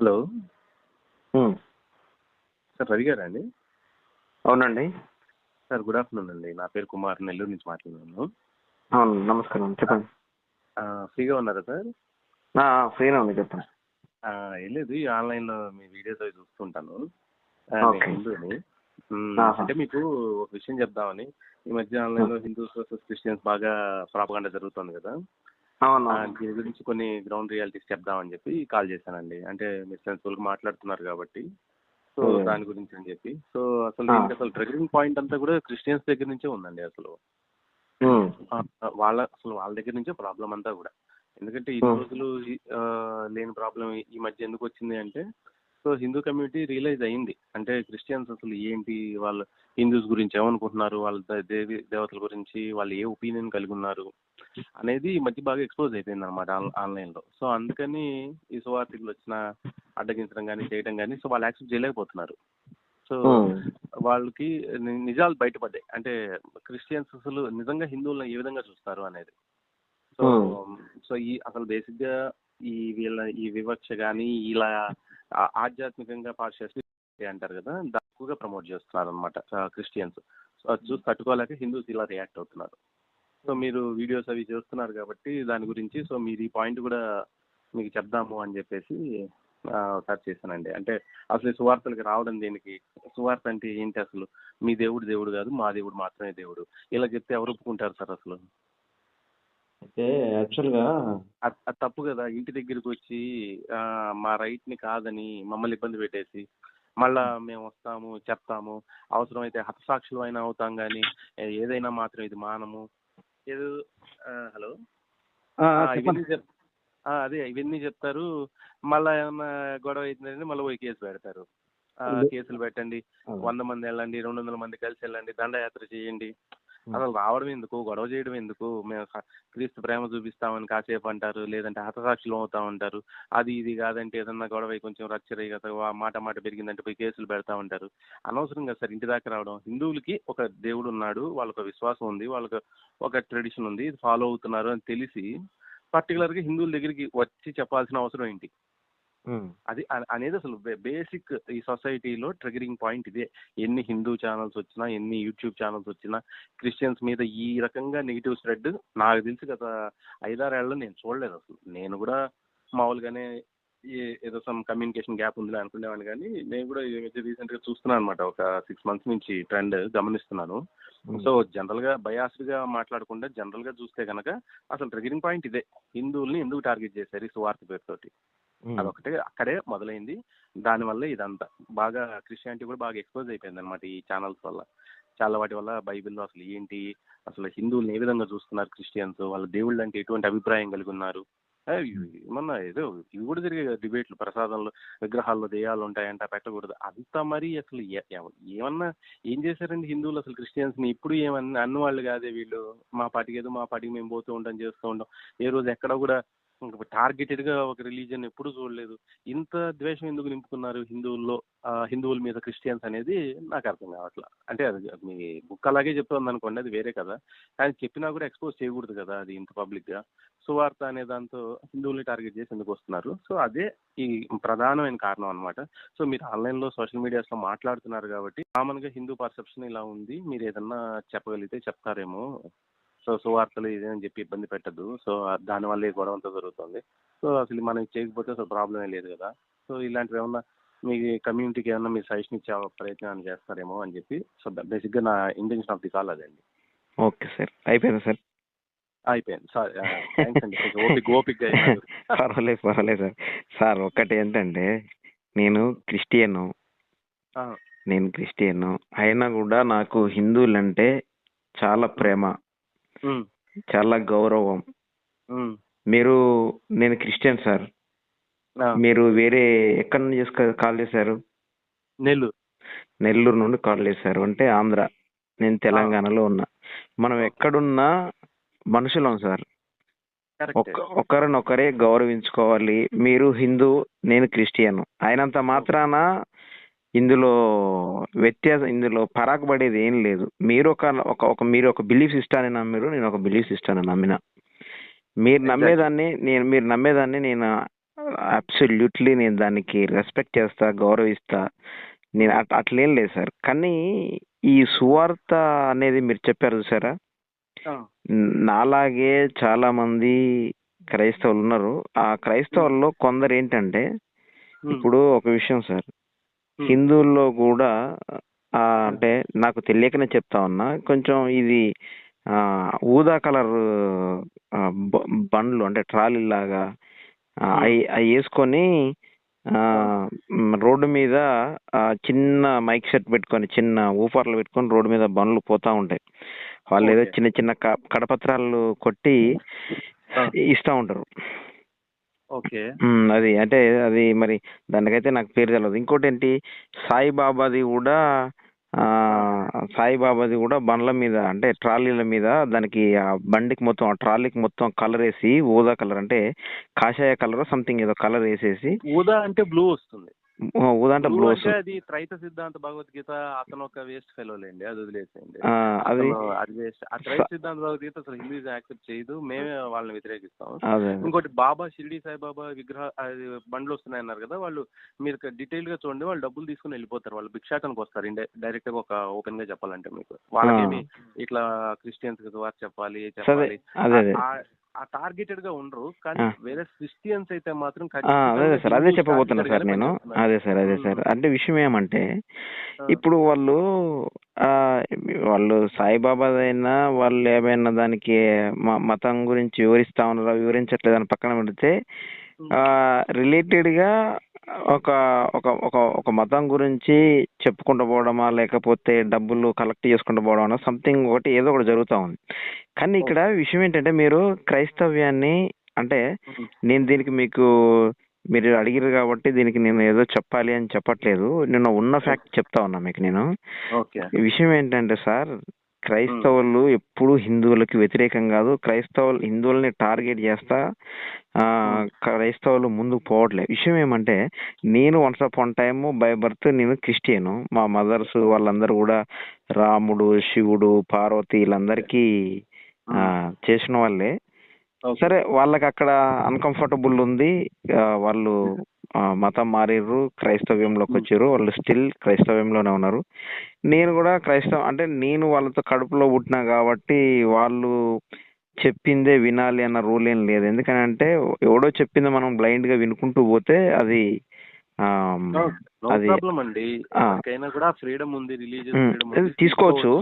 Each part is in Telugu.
హలో హ్మ్. సార్ రవి గారా అండి? అవునండి. సార్ గుడ్ ఆఫ్టర్నూన్ అండి. నా పేరు కుమార్, నెల్లూరు నుంచి మాట్లాడుతున్నాను. అవును. నమస్కారం. చెప్పండి. ఫ్రీగా ఉన్నారా సార్? ఫ్రీనే ఉంది. చెప్పండి. ఏం లేదు, ఈ ఆన్లైన్లో మీ వీడియోస్ అవి చూస్తుంటాను. నేను ఓకే. హిందూని. ఆహా! అంటే మీకు ఒక విషయం చెప్దామని. ఈ మధ్య ఆన్లైన్లో హిందూస్ వర్సెస్ క్రిస్టియన్స్ బాగా ప్రాపగాండా జరుగుతుంది కదా. అవునవును. దీని గురించి కొన్ని గ్రౌండ్ రియాలిటీస్ చెప్దామని చెప్పి కాల్ చేశానండి. అంటే మీరు సెన్సిబుల్గా మాట్లాడుతున్నారు కాబట్టి, సో అదే. దాని గురించి అని చెప్పి. సో అసలు ఆ! దీనికి అసలు ట్రిగరింగ్ పాయింట్ అంతా కూడా క్రిస్టియన్స్ దగ్గర నుంచే ఉందండి అసలు. హ్మ్. వాళ్ళ దగ్గర నుంచే ప్రాబ్లం అంతా కూడా. ఎందుకంటే ఇన్ని హ్మ్. రోజులు లేని ప్రాబ్లం ఈ మధ్య ఎందుకు వచ్చింది అంటే, సో హిందూ కమ్యూనిటీ రియలైజ్ అయింది. అంటే క్రిస్టియన్స్ అసలు ఏంటి, వాళ్ళు హిందూస్ గురించి ఏమనుకుంటున్నారు, వాళ్ళ దేవతల గురించి వాళ్ళు ఏ ఒపీనియన్ కలిగి ఉన్నారు అనేది ఈ మధ్య బాగా ఎక్స్పోజ్ అయిపోయింది అనమాట ఆన్లైన్లో. సో అందుకని ఈ సువార్థికులు వచ్చిన అడ్డగించడం కానీ చేయడం కానీ సో వాళ్ళు యాక్సెప్ట్ చేయలేకపోతున్నారు. సో హ్మ్. వాళ్ళకి నిజాలు బయటపడ్డాయి. అంటే క్రిస్టియన్స్ అసలు నిజంగా హిందువులను ఏ విధంగా చూస్తారు అనేది. సో హ్మ్. సో ఈ అసలు బేసిక్గా ఈ వివక్ష కానీ ఇలా ఆధ్యాత్మికంగా పాశ్చాత్య అంటారు కదా, దాన్ని ఎక్కువగా ప్రమోట్ చేస్తున్నారు అనమాట క్రిస్టియన్స్. సో అది చూసి తట్టుకోలేక హిందూస్ ఇలా రియాక్ట్ అవుతున్నారు. సో మీరు వీడియోస్ అవి చేస్తున్నారు కాబట్టి దాని గురించి సో మీరు ఈ పాయింట్ కూడా మీకు చెప్దాము అని చెప్పేసి ఒకసారి చేశానండి. అంటే అసలు ఈ సువార్తలకి రావడం దేనికి, సువార్త అంటే ఏంటి, అసలు మీ దేవుడు దేవుడు కాదు, మా దేవుడు మాత్రమే దేవుడు, ఇలా చెప్తే ఎవరు ఒప్పుకుంటారు సార్ అసలు? అయితే యాక్చువల్‌గా అది తప్పు కదా. ఇంటి దగ్గరికి వచ్చి మా రైట్ని కాదని మమ్మల్ని ఇబ్బంది పెట్టేసి మళ్ళా మేము వస్తాము చెప్తాము, అవసరమైతే హతసాక్షులు అయినా అవుతాం, కానీ ఏదైనా మాత్రం ఇది మానము ఏదో. హలో. చెప్పండి. ఇవన్నీ చెప్తారు. మళ్ళీ ఏమన్నా గొడవ అవుతుందంటే మళ్ళీ పోయి కేసు పెడతారు. కేసులు పెట్టండి, 100 మంది వెళ్ళండి, 200 మంది కలిసి వెళ్ళండి, దండయాత్ర చేయండి. అసలు రావడం ఎందుకు, గొడవ చేయడం ఎందుకు? మేము క్రీస్తు ప్రేమ చూపిస్తామని కాసేపు అంటారు, లేదంటే హతసాక్షులు అవుతామంటారు. అది ఇది కాదంటే ఏదన్నా గొడవ కొంచెం రచ్చరై కదా మాట పెరిగిందంటే పోయి కేసులు పెడతా ఉంటారు. అనవసరం కదా సార్ ఇంటి దాకా రావడం. హిందువులకి ఒక దేవుడు ఉన్నాడు, వాళ్ళకు విశ్వాసం ఉంది, వాళ్ళకు ఒక ట్రెడిషన్ ఉంది, ఇది ఫాలో అవుతున్నారు అని తెలిసి పర్టికులర్గా హిందువుల దగ్గరికి వచ్చి చెప్పాల్సిన అవసరం ఏంటి? అది అనేది అసలు బేసిక్ ఈ సొసైటీలో ట్రిగరింగ్ పాయింట్ ఇదే. ఎన్ని హిందూ ఛానల్స్ వచ్చినా, ఎన్ని యూట్యూబ్ ఛానల్స్ వచ్చినా క్రిస్టియన్స్ మీద ఈ రకంగా నెగిటివ్ స్ప్రెడ్ నాకు తెలిసి గత 5-6 ఏళ్ళలో నేను చూడలేదు అసలు. నేను కూడా మామూలుగానే ఏదో సమ్ కమ్యూనికేషన్ గ్యాప్ ఉందిలే అనుకునేవాడిని, కానీ నేను కూడా రీసెంట్గా చూస్తున్నాను అనమాట. ఒక 6 months నుంచి ట్రెండ్ గమనిస్తున్నాను. సో జనరల్గా బయాస్డ్గా మాట్లాడకుండా జనరల్గా చూస్తే కనుక అసలు ట్రిగరింగ్ పాయింట్ ఇదే. హిందువుల్ని ఎందుకు టార్గెట్ చేశారు ఈ సువార్త పేరుతోటి, అదొకటే అక్కడే మొదలైంది. దానివల్ల ఇదంతా బాగా క్రిస్టియానిటీ కూడా బాగా ఎక్స్పోజ్ అయిపోయింది అనమాట ఈ ఛానల్స్ వల్ల. చాలా వాటి వల్ల బైబిల్లో అసలు ఏంటి, అసలు హిందువులను ఏ విధంగా చూస్తున్నారు క్రిస్టియన్స్, వాళ్ళ దేవుళ్ళు అంటే ఎటువంటి అభిప్రాయం కలిగి ఉన్నారు. ఏమన్నా ఏదో ఇవి కూడా జరిగే డిబేట్లు, ప్రసాదంలో విగ్రహాల్లో దెయ్యాలు ఉంటాయంట పెట్టకూడదు అంతా. మరి అసలు ఏమన్నా ఏం చేశారండి హిందువులు అసలు క్రిస్టియన్స్ని? ఇప్పుడు ఏమన్నా అన్నవాళ్ళు కాదే వీళ్ళు. మా పాటికి మేము పోతూ ఉంటాం, చేస్తూ ఉంటాం. ఏ రోజు ఎక్కడ కూడా టార్గెటెడ్గా ఒక రిలీజియన్ ఎప్పుడు చూడలేదు. ఇంత ద్వేషం ఎందుకు నింపుకున్నారు హిందువుల మీద క్రిస్టియన్స్ అనేది నాకు అర్థం కావట్లా. అంటే అది మీ బుక్ అలాగే చెప్తుంది అనుకోండి, అది వేరే కదా. కానీ చెప్పినా కూడా ఎక్స్పోజ్ చేయకూడదు కదా అది ఇంత పబ్లిక్గా. సువార్త అనే దాంతో హిందువుల్ని టార్గెట్ చేసి ఎందుకు వస్తున్నారు? సో అదే ఈ ప్రధానమైన కారణం అనమాట. సో మీరు ఆన్లైన్లో సోషల్ మీడియాస్లో మాట్లాడుతున్నారు కాబట్టి కామన్గా హిందూ పర్సెప్షన్ ఇలా ఉంది, మీరు ఏదన్నా చెప్పగలిగితే చెప్తారేమో. సో సువార్తలు ఇదేని చెప్పి ఇబ్బంది పెట్టద్దు. సో దానివల్ల ఈ గొడవ అంతా జరుగుతుంది. సో అసలు మనం చేయకపోతే అసలు ప్రాబ్లమే లేదు కదా. సో ఇలాంటివి ఏమన్నా మీ కమ్యూనిటీకి ఏమన్నా మీరు సజెషన్ ఇచ్చే ప్రయత్నం చేస్తారేమో అని చెప్పి. సో బేసిక్గా నా ఇంటెన్షన్ ఆఫ్ ది కాల్ అదే అండి. Okay sir. అయిపోయిందా సార్? అయిపోయింది సార్. థ్యాంక్స్ అండి. కొంచెం ఓపిక్గా పర్వాలేదు సార్. సార్ ఒకటి ఏంటంటే నేను క్రిస్టియను అయినా కూడా నాకు హిందువులంటే చాలా ప్రేమ, చాలా గౌరవం. నేను క్రిస్టియన్ సార్. మీరు వేరే ఎక్కడి నుంచి కాల్ చేశారు? నెల్లూరు నుండి కాల్ చేశారు అంటే ఆంధ్ర. నేను తెలంగాణలో ఉన్నా. మనం ఎక్కడున్నా మనుషులం సార్. ఒకరినొకరే గౌరవించుకోవాలి. మీరు హిందూ, నేను క్రిస్టియన్ అయినంత మాత్రాన ఇందులో పరాకు పడేది ఏం లేదు. మీరు ఒక బిలీఫ్ సిస్టాన్ని నమ్మిరు, నేను ఒక బిలీఫ్ సిస్టాన్ని నమ్మిన. మీరు నమ్మేదాన్ని నేను అబ్సల్యూట్లీ నేను దానికి రెస్పెక్ట్ చేస్తా, గౌరవిస్తా. నేను అట్లేం లేదు సార్. కానీ ఈ సువార్త అనేది మీరు చెప్పారు చూసారా, నాలాగే చాలా మంది క్రైస్తవులు ఉన్నారు. ఆ క్రైస్తవుల్లో కొందరు ఏంటంటే, ఇప్పుడు ఒక విషయం సార్, హిందువుల్లో కూడా అంటే నాకు తెలియకనే చెప్తా ఉన్నా, కొంచెం ఇది ఊదా కలర్ బండ్లు అంటే ట్రాలీ లాగా అవి వేసుకొని రోడ్డు మీద చిన్న మైక్ సెట్ పెట్టుకొని, చిన్న ఊఫర్లు పెట్టుకొని రోడ్డు మీద బండ్లు పోతా ఉంటాయి. వాళ్ళు ఏదో చిన్న చిన్న కడపత్రాలు కొట్టి ఇస్తా ఉంటారు. అది అంటే అది మరి దానికైతే నాకు పేరు తెలియదు. ఇంకోటి ఏంటి, సాయిబాబాది కూడా బండ్ల మీద అంటే ట్రాలీల మీద దానికి ఆ బండికి మొత్తం ఆ ట్రాలీకి మొత్తం కలర్ వేసి, ఊదా కలర్ అంటే కాషాయ కలర్ సంథింగ్ ఏదో కలర్ వేసేసి, ఊదా అంటే బ్లూ వస్తుంది. ఊదా అంటే బ్లూ వస్తుంది. అది త్రైత సిద్ధాంత భగవద్గీత, అతను ఒక వేస్ట్ ఫెలో లేండి, అది వదిలేసేయండి. అది వేస్ట్. ఆ త్రైత సిద్ధాంత భగవద్గీత అసలు హిందూస్ యాక్సెప్ట్ చేయదు, మేమే వాళ్ళని వ్యతిరేకిస్తాం. ఇంకోటి బాబా, షిరిడి సాయిబాబా విగ్రహ బండ్లు వస్తున్నాయి అన్నారు కదా, వాళ్ళు మీరు డీటెయిల్ గా చూడండి, వాళ్ళు డబ్బులు తీసుకుని వెళ్ళిపోతారు. వాళ్ళు భిక్షాటనకు వస్తారు. డైరెక్ట్ గా ఒక ఓపెన్ గా చెప్పాలంటే మీకు, వాళ్ళకేమి ఇట్లా క్రిస్టియన్స్ వారు చెప్పాలి ఆ టార్గెటెడ్ గా ఉండరు. కానీ వేరే క్రిస్టియన్స్ అయితే మాత్రం అదే సార్, అదే చెప్పబోతున్నా సార్ నేను. అదే సార్ అంటే విషయం ఏమంటే, ఇప్పుడు వాళ్ళు సాయిబాబాదైనా వాళ్ళు ఏమైనా దానికి మతం గురించి వివరిస్తా ఉన్నారా వివరించట్లేదని పక్కన పెడితే, రిలేటెడ్ గా ఒక ఒక ఒక ఒక మతం గురించి చెప్పుకుంటూ పోవడమా, లేకపోతే డబ్బులు కలెక్ట్ చేసుకుంటూ పోవడమా, సంథింగ్ ఒకటి ఏదో ఒకటి జరుగుతూ ఉంది. కానీ ఇక్కడ విషయం ఏంటంటే, మీరు క్రైస్తవ్యాన్ని అంటే నేను దీనికి మీరు అడిగారు కాబట్టి దీనికి నేను ఏదో చెప్పాలి అని చెప్పట్లేదు, నేను ఉన్న ఫ్యాక్ట్ చెప్తా ఉన్నా మీకు. నేను విషయం ఏంటంటే సార్, క్రైస్తవులు ఎప్పుడు హిందువులకి వ్యతిరేకం కాదు. హిందువుల్ని టార్గెట్ చేస్తా క్రైస్తవులు ముందుకు పోవట్లేదు. విషయం ఏమంటే, నేను once upon time by birth నేను క్రిస్టియన్. మా మదర్స్ వాళ్ళందరూ కూడా రాముడు, శివుడు, పార్వతి వీళ్ళందరికీ చేసిన వాళ్ళే. సరే, వాళ్ళకి అక్కడ అన్కంఫర్టబుల్ ఉంది, వాళ్ళు మతం మారిర్రు, క్రైస్తవ్యంలోకి వచ్చారు, వాళ్ళు స్టిల్ క్రైస్తవ్యంలోనే ఉన్నారు. నేను కూడా అంటే నేను వాళ్ళతో కడుపులో పుట్టినా కాబట్టి వాళ్ళు చెప్పిందే వినాలి అన్న రూల్ ఏం లేదు. ఎందుకనంటే ఎవడో చెప్పింది మనం బ్లైండ్ గా వినుకుంటూ పోతే అది తీసుకోవచ్చు.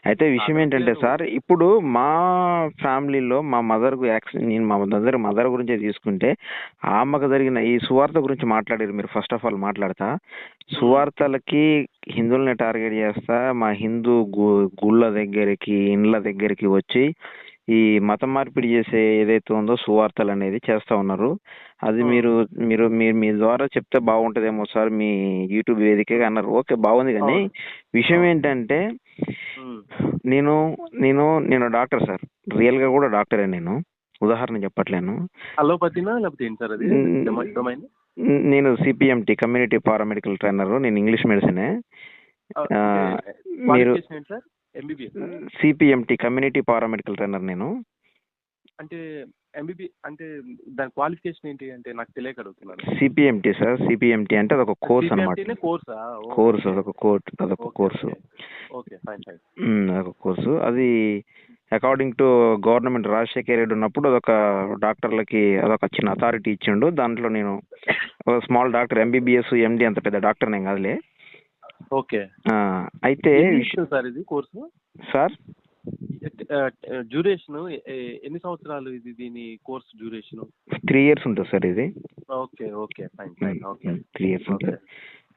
అయితే విషయం ఏంటంటే సార్, ఇప్పుడు మా ఫ్యామిలీలో మా మదర్ నేను మా మదర్ గురించి తీసుకుంటే, ఆమెకు జరిగిన ఈ సువార్త గురించి మాట్లాడారు మీరు. ఫస్ట్ ఆఫ్ ఆల్ మాట్లాడతా, సువార్తలకి హిందువుల్ని టార్గెట్ చేస్తా మా హిందూ గుళ్ళ దగ్గరికి, ఇండ్ల దగ్గరికి వచ్చి ఈ మత మార్పిడి చేసే ఏదైతే ఉందో సువార్తలు అనేది చేస్తా ఉన్నారు. అది మీరు మీ ద్వారా చెప్తే బాగుంటదేమో సార్, మీ యూట్యూబ్ వేదికగా అన్నారు. ఓకే, బాగుంది. కానీ విషయం ఏంటంటే, నేను డాక్టర్ సార్, రియల్ గా కూడా డాక్టరే. నేను ఉదాహరణ చెప్పట్లేను. నేను సిపిఎంటి కమ్యూనిటీ పారామెడికల్ ట్రైనర్. నేను ఇంగ్లీష్ మెడిసినే. మీరు సిపిఎంటి కమ్యూనిటీ పారామెడికల్ ట్రైనర్. నేను అంటే ఎంబీబీ అంటే దాని క్వాలిఫికేషన్ ఏంటి అంటే నాకు తెలియక అడుగుతున్నాను. సిపిఎంటి సార్, సిపిఎంటి అంటే అదొక కోర్స్ అన్నమాట. కోర్సు అదొక కోర్సు. అదొక కోర్సు. అది according to government Rajasekhar Reddy ఉన్నప్పుడు అదొక డాక్టర్లకి అదొక చిన్న అథారిటీ ఇచ్చిండు. దాంట్లో నేను ఒక స్మాల్ డాక్టర్, ఎంబీబీఎస్ ఎండి అంత పెద్ద డాక్టర్ నేను కాదులే. అయితే సార్ ఇది కోర్సు సార్ డ్యూరేషన్ ఎన్ని సంవత్సరాలు ఇది, దీని కోర్స్ డ్యూరేషన్? 3 years ఉంటుంది సార్ ఇది. Okay fine. 3 years ఉంటుంది.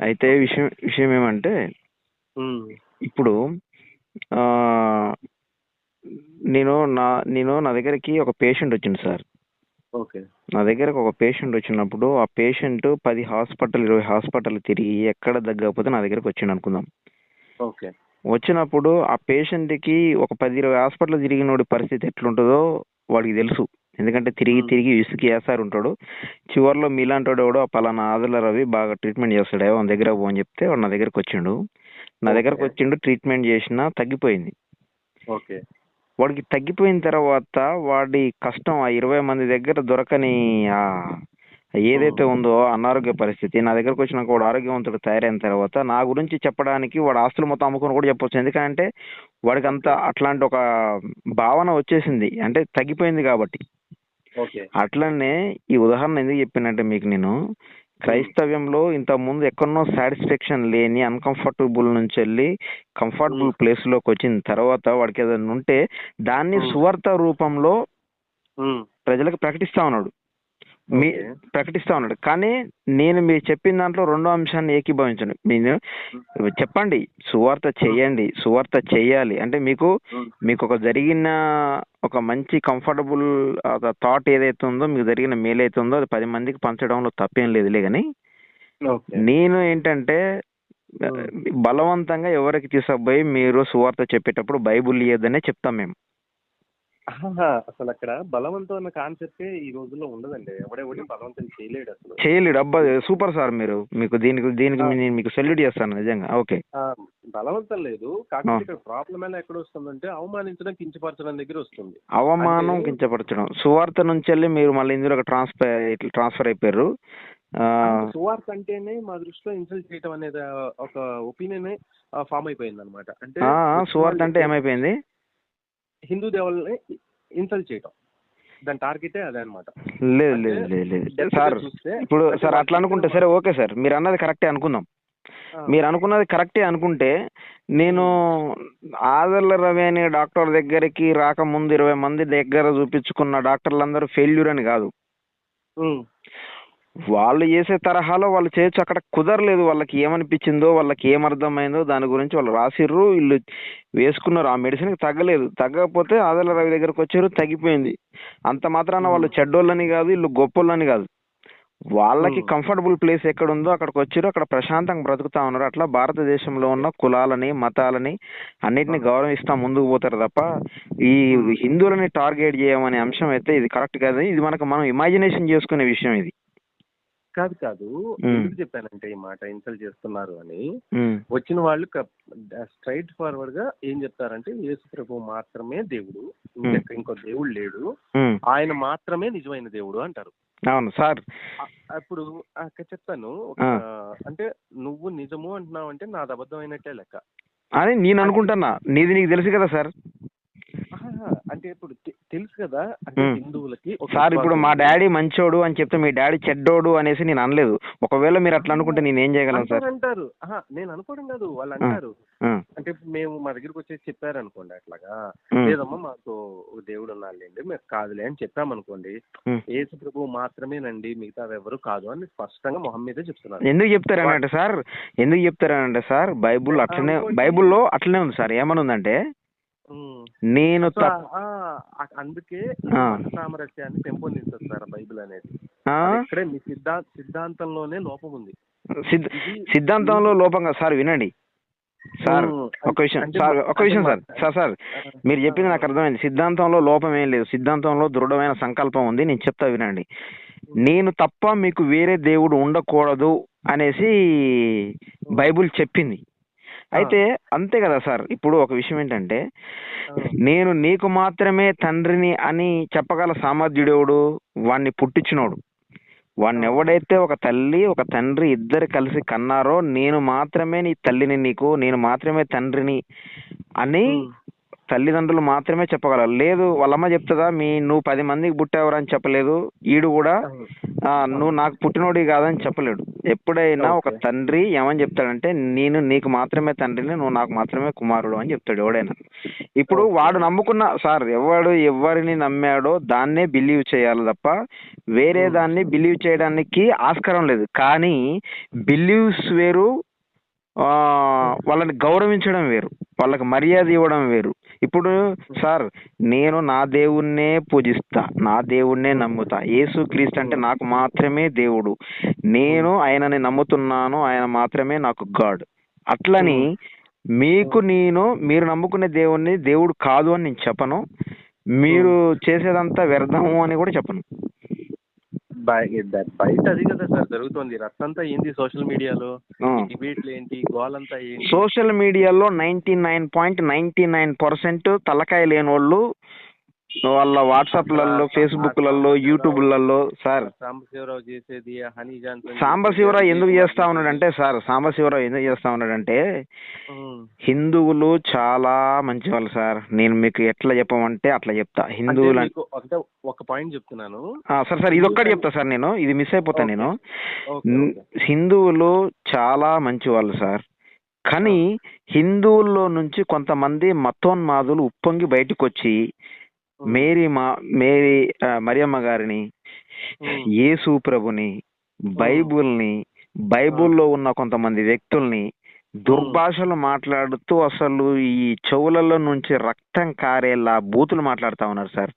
అయితే విషయం ఏమంటే, ఇప్పుడు నా దగ్గరికి ఒక పేషెంట్ వచ్చింది సార్. నా దగ్గరకు ఒక పేషెంట్ వచ్చినప్పుడు ఆ పేషెంట్ 10 హాస్పిటల్ 20 హాస్పిటల్ తిరిగి ఎక్కడ తగ్గకపోతే నా దగ్గరకు వచ్చిండు అనుకుందాం. వచ్చినప్పుడు ఆ పేషెంట్ కి ఒక 10-20 హాస్పిటల్ తిరిగినోడి పరిస్థితి ఎట్లుంటుందో వాడికి తెలుసు. ఎందుకంటే తిరిగి విసికి ఉంటాడు. చివరిలో మీలాంటి వాడు పలానా ఆదుల రవి బాగా ట్రీట్మెంట్ చేస్తాడు, వాడి దగ్గర పోని చెప్తే వాడు నా దగ్గరకు వచ్చిండు. ట్రీట్మెంట్ చేసినా తగ్గిపోయింది. వాడికి తగ్గిపోయిన తర్వాత వాడి కష్టం ఆ 20 మంది దగ్గర దొరకని ఆ ఏదైతే ఉందో అనారోగ్య పరిస్థితి నా దగ్గరకు వచ్చినాక వాడు ఆరోగ్యవంతుడు తయారైన తర్వాత నా గురించి చెప్పడానికి వాడు ఆస్తులు మొత్తం అమ్ముకొని కూడా చెప్పొచ్చు. ఎందుకంటే వాడికి అంత అట్లాంటి ఒక భావన వచ్చేసింది, అంటే తగ్గిపోయింది కాబట్టి. ఓకే. అట్లనే ఈ ఉదాహరణ ఎందుకు చెప్పినంటే మీకు నేను క్రైస్తవ్యంలో ఇంత ముందు ఎక్కడనో సాటిస్ఫాక్షన్ లేని అన్కంఫర్టబుల్ నుంచి వెళ్ళి కంఫర్టబుల్ ప్లేస్ లోకి వచ్చిన తర్వాత వాడికి ఏదైనా ఉంటే దాన్ని సువార్త రూపంలో ప్రజలకు ప్రకటిస్తా ఉన్నాడు. కానీ నేను మీరు చెప్పిన దాంట్లో రెండో అంశాన్ని ఏకీభవించండి. మీరు చెప్పండి సువార్త చేయండి, సువార్త చేయాలి అంటే మీకు ఒక జరిగిన ఒక మంచి కంఫర్టబుల్ థాట్ ఏదైతే ఉందో, మీకు జరిగిన మేలు అయితే ఉందో అది 10 మందికి పంచడంలో తప్పేం లేదులే. కానీ నేను ఏంటంటే బలవంతంగా ఎవరికి తీసుకుపోయి మీరు సువార్త చెప్పేటప్పుడు బైబుల్ ఇయ్యదనే చెప్తాం మేము. అసలు అక్కడ బలవంతం అన్న కాన్సెప్టే ఈ రోజుల్లో ఉండదండి. ఎవడెవడి బలవంతం చేయలేడు. అబ్బా సూపర్ సార్. మీకు దీనికి నేను మీకు సెల్యూట్ చేస్తాను నిజంగా. ఓకే, బలవంతం లేదు. కాకపోతే ఇక్కడ ప్రాబ్లం ఎలా ఎక్కడ వస్తుందంటే అవమానించడం, కించపరచడం దగ్గర వస్తుంది. అవమానం, కించపరచడం. సువార్త నుంచి వెళ్ళి మీరు మళ్ళీ ఇందులో ట్రాన్స్ఫర్ అయిపోయారు. సువార్త అంటేనే మా దృష్టిలో ఇన్సల్ట్ చేయడం అనేది ఒక ఒపీనియన్ ఫామ్ అయిపోయింది అనమాట. అంటే సువార్త అంటే ఏమైపోయింది? హిందూ దేవుల్ని ఇన్సల్ట్ చేయటం, దాని టార్గెటే అదే అనమాట. లేదు సార్. ఇప్పుడు సార్ అట్లా అనుకుంటే సరే, ఓకే సార్, మీరు అన్నది కరెక్టే అనుకుందాం. మీరు అనుకున్నది కరెక్టే అనుకుంటే నేను ఆదర్ల రవి అనే డాక్టర్ దగ్గరికి రాకముందు 20 మంది దగ్గర చూపించుకున్న డాక్టర్లందరూ ఫెయిల్యూర్ అని కాదు. వాళ్ళు చేసే తరహాలో వాళ్ళు చేయొచ్చు. అక్కడ కుదరలేదు, వాళ్ళకి ఏమనిపించిందో, వాళ్ళకి ఏమర్థమైందో దాని గురించి వాళ్ళు రాసిర్రు, వీళ్ళు వేసుకున్నారు. ఆ మెడిసిన్కి తగ్గలేదు. తగ్గకపోతే ఆదర్ల రవి దగ్గరకు వచ్చారు, తగ్గిపోయింది. అంత మాత్రాన వాళ్ళు చెడ్డోళ్ళని కాదు, వీళ్ళు గొప్పోళ్ళని కాదు. వాళ్ళకి కంఫర్టబుల్ ప్లేస్ ఎక్కడ ఉందో అక్కడికి వచ్చారు, అక్కడ ప్రశాంతంగా బ్రతుకుతా ఉన్నారు. అట్లా భారతదేశంలో ఉన్న కులాలని, మతాలని అన్నిటిని గౌరవిస్తా ముందుకు పోతారు తప్ప ఈ హిందువులని టార్గెట్ చేయమనే అంశం అయితే ఇది కరెక్ట్ కాదు. ఇది మనం ఇమాజినేషన్ చేసుకునే విషయం. ఇది కాదు. ఎందుకు చెప్పానంటే ఈ మాట ఇన్సల్ట్ చేస్తున్నారు అని, వచ్చిన వాళ్ళు స్ట్రైట్ ఫార్వర్డ్ గా ఏం చెప్తారంటే యేసు ప్రభు మాత్రమే దేవుడు, ఇంకో దేవుడు లేడు, ఆయన మాత్రమే నిజమైన దేవుడు అంటారు. అవును సార్. అప్పుడు అక్కడ చెప్తాను, అంటే నువ్వు నిజము అంటున్నావు అంటే నాది అబద్ధం అయినట్టే లెక్క అని నేను అనుకుంటున్నా. నీకు తెలుసు కదా సార్. అంటే ఇప్పుడు తెలుసు కదా, అంటే హిందువులకి సార్ ఇప్పుడు మా డాడీ మంచోడు అని చెప్తే మీ డాడీ చెడ్డోడు అనేసి నేను అనలేదు. ఒకవేళ మీరు అట్లా అనుకుంటే నేను ఏం చేయగలను సార్? అంటారు. నేను అనుకోవడం కాదు, వాళ్ళు అంటారు. అంటే మేము మా దగ్గరికి వచ్చేసి చెప్పారు అనుకోండి, అట్లాగా లేదమ్మా మాకు దేవుడు ఉన్నాళ్ళండి, మేము కాదులే అని చెప్పామనుకోండి, యేసు ప్రభు మాత్రమేనండి, మిగతా ఎవరు కాదు అని స్పష్టంగా మొహం మీదే చెప్తున్నారు. ఎందుకు చెప్తారనంటే సార్ బైబుల్లో అట్లనే ఉంది సార్. ఏమని ఉందంటే నేను అందుకే సామరస్యాన్ని పెంపొందించదు సార్ బైబిల్ అనేది. ఇక్కడే మీ సిద్ధాంతంలోనే లోపం ఉంది. సిద్ధాంతంలో లోపంగా సార్ వినండి సార్, ఒక విషయం సార్ మీరు చెప్పింది నాకు అర్థమైంది. సిద్ధాంతంలో లోపం ఏం లేదు, సిద్ధాంతంలో దృఢమైన సంకల్పం ఉంది. నేను చెప్తా వినండి. నేను తప్ప మీకు వేరే దేవుడు ఉండకూడదు అనేసి బైబుల్ చెప్పింది. అయితే అంతే కదా సార్. ఇప్పుడు ఒక విషయం ఏంటంటే నేను నీకు మాత్రమే తండ్రిని అని చెప్పగల సామర్థ్యుడేవుడు? వాణ్ణి పుట్టించినోడు. వాడిని ఎవడైతే ఒక తల్లి ఒక తండ్రి ఇద్దరు కలిసి కన్నారో నేను మాత్రమే నీ తల్లిని నీకు, నేను మాత్రమే తండ్రిని అని తల్లిదండ్రులు మాత్రమే చెప్పగలరు. లేదు వాళ్ళమ్మ చెప్తుందా నువ్వు 10 మందికి పుట్టావురా అని చెప్పలేదు. ఈడు కూడా నువ్వు నాకు పుట్టినోడి కాదని చెప్పలేడు. ఎప్పుడైనా ఒక తండ్రి ఏమని చెప్తాడంటే నేను నీకు మాత్రమే తండ్రిని, నువ్వు నాకు మాత్రమే కుమారుడు అని చెప్తాడు ఎవడైనా. ఇప్పుడు వాడు నమ్ముకున్న సార్ ఎవరిని నమ్మాడో దాన్నే బిలీవ్ చేయాలి తప్ప వేరే దాన్ని బిలీవ్ చేయడానికి ఆస్కారం లేదు. కానీ బిలీవ్స్ వేరు, వాళ్ళని గౌరవించడం వేరు, వాళ్ళకి మర్యాద ఇవ్వడం వేరు. ఇప్పుడు సార్ నేను నా దేవుణ్ణే పూజిస్తా, నా దేవుణ్ణే నమ్ముతా, యేసు క్రీస్తు అంటే నాకు మాత్రమే దేవుడు, నేను ఆయనని నమ్ముతున్నాను, ఆయన మాత్రమే నాకు గాడ్. అట్లని మీరు నమ్ముకునే దేవుణ్ణి దేవుడు కాదు అని నేను చెప్పను, మీరు చేసేదంతా వ్యర్థము అని కూడా చెప్పను. బయట అది కదా సార్ జరుగుతుంది. రత్తంతా ఏంది సోషల్ మీడియాలో, డిబేట్లు ఏంటి, గోలంతా ఏంటి. సోషల్ మీడియాలో 99.99% తలకాయ లేని వాళ్ళు వాళ్ళ వాట్సాప్లలో, ఫేస్బుక్లలో, యూట్యూబ్లలో సార్ సాంబశివరావు చేసేది, హనీ జాన్సన్ సాంబశివరావు ఎందుకు చేస్తా ఉన్నాడంటే సార్, సాంబశివరావు ఎందుకు చేస్తా ఉన్నాడంటే హిందువులు చాలా మంచి వాళ్ళు సార్. నేను మీకు ఎట్లా చెప్పమంటే అట్లా చెప్తా. హిందువులు అంటే ఒక పాయింట్ చెప్తున్నాను సార్. సార్ ఇది ఒక్కటి చెప్తా సార్, నేను ఇది మిస్ అయిపోతాను. నేను హిందువులు చాలా మంచి వాళ్ళు సార్. కానీ హిందువుల్లో నుంచి కొంతమంది మతోన్మాదులు ఉప్పొంగి బయటకు వచ్చి మేరీ మరియమ్మ గారిని, యేసు ప్రభుని, బైబుల్లో ఉన్న కొంతమంది వ్యక్తుల్ని దుర్భాషలు మాట్లాడుతూ అసలు ఈ చెవులలో నుంచి రక్తం కారేలా బూతులు మాట్లాడుతా ఉన్నారు సార్.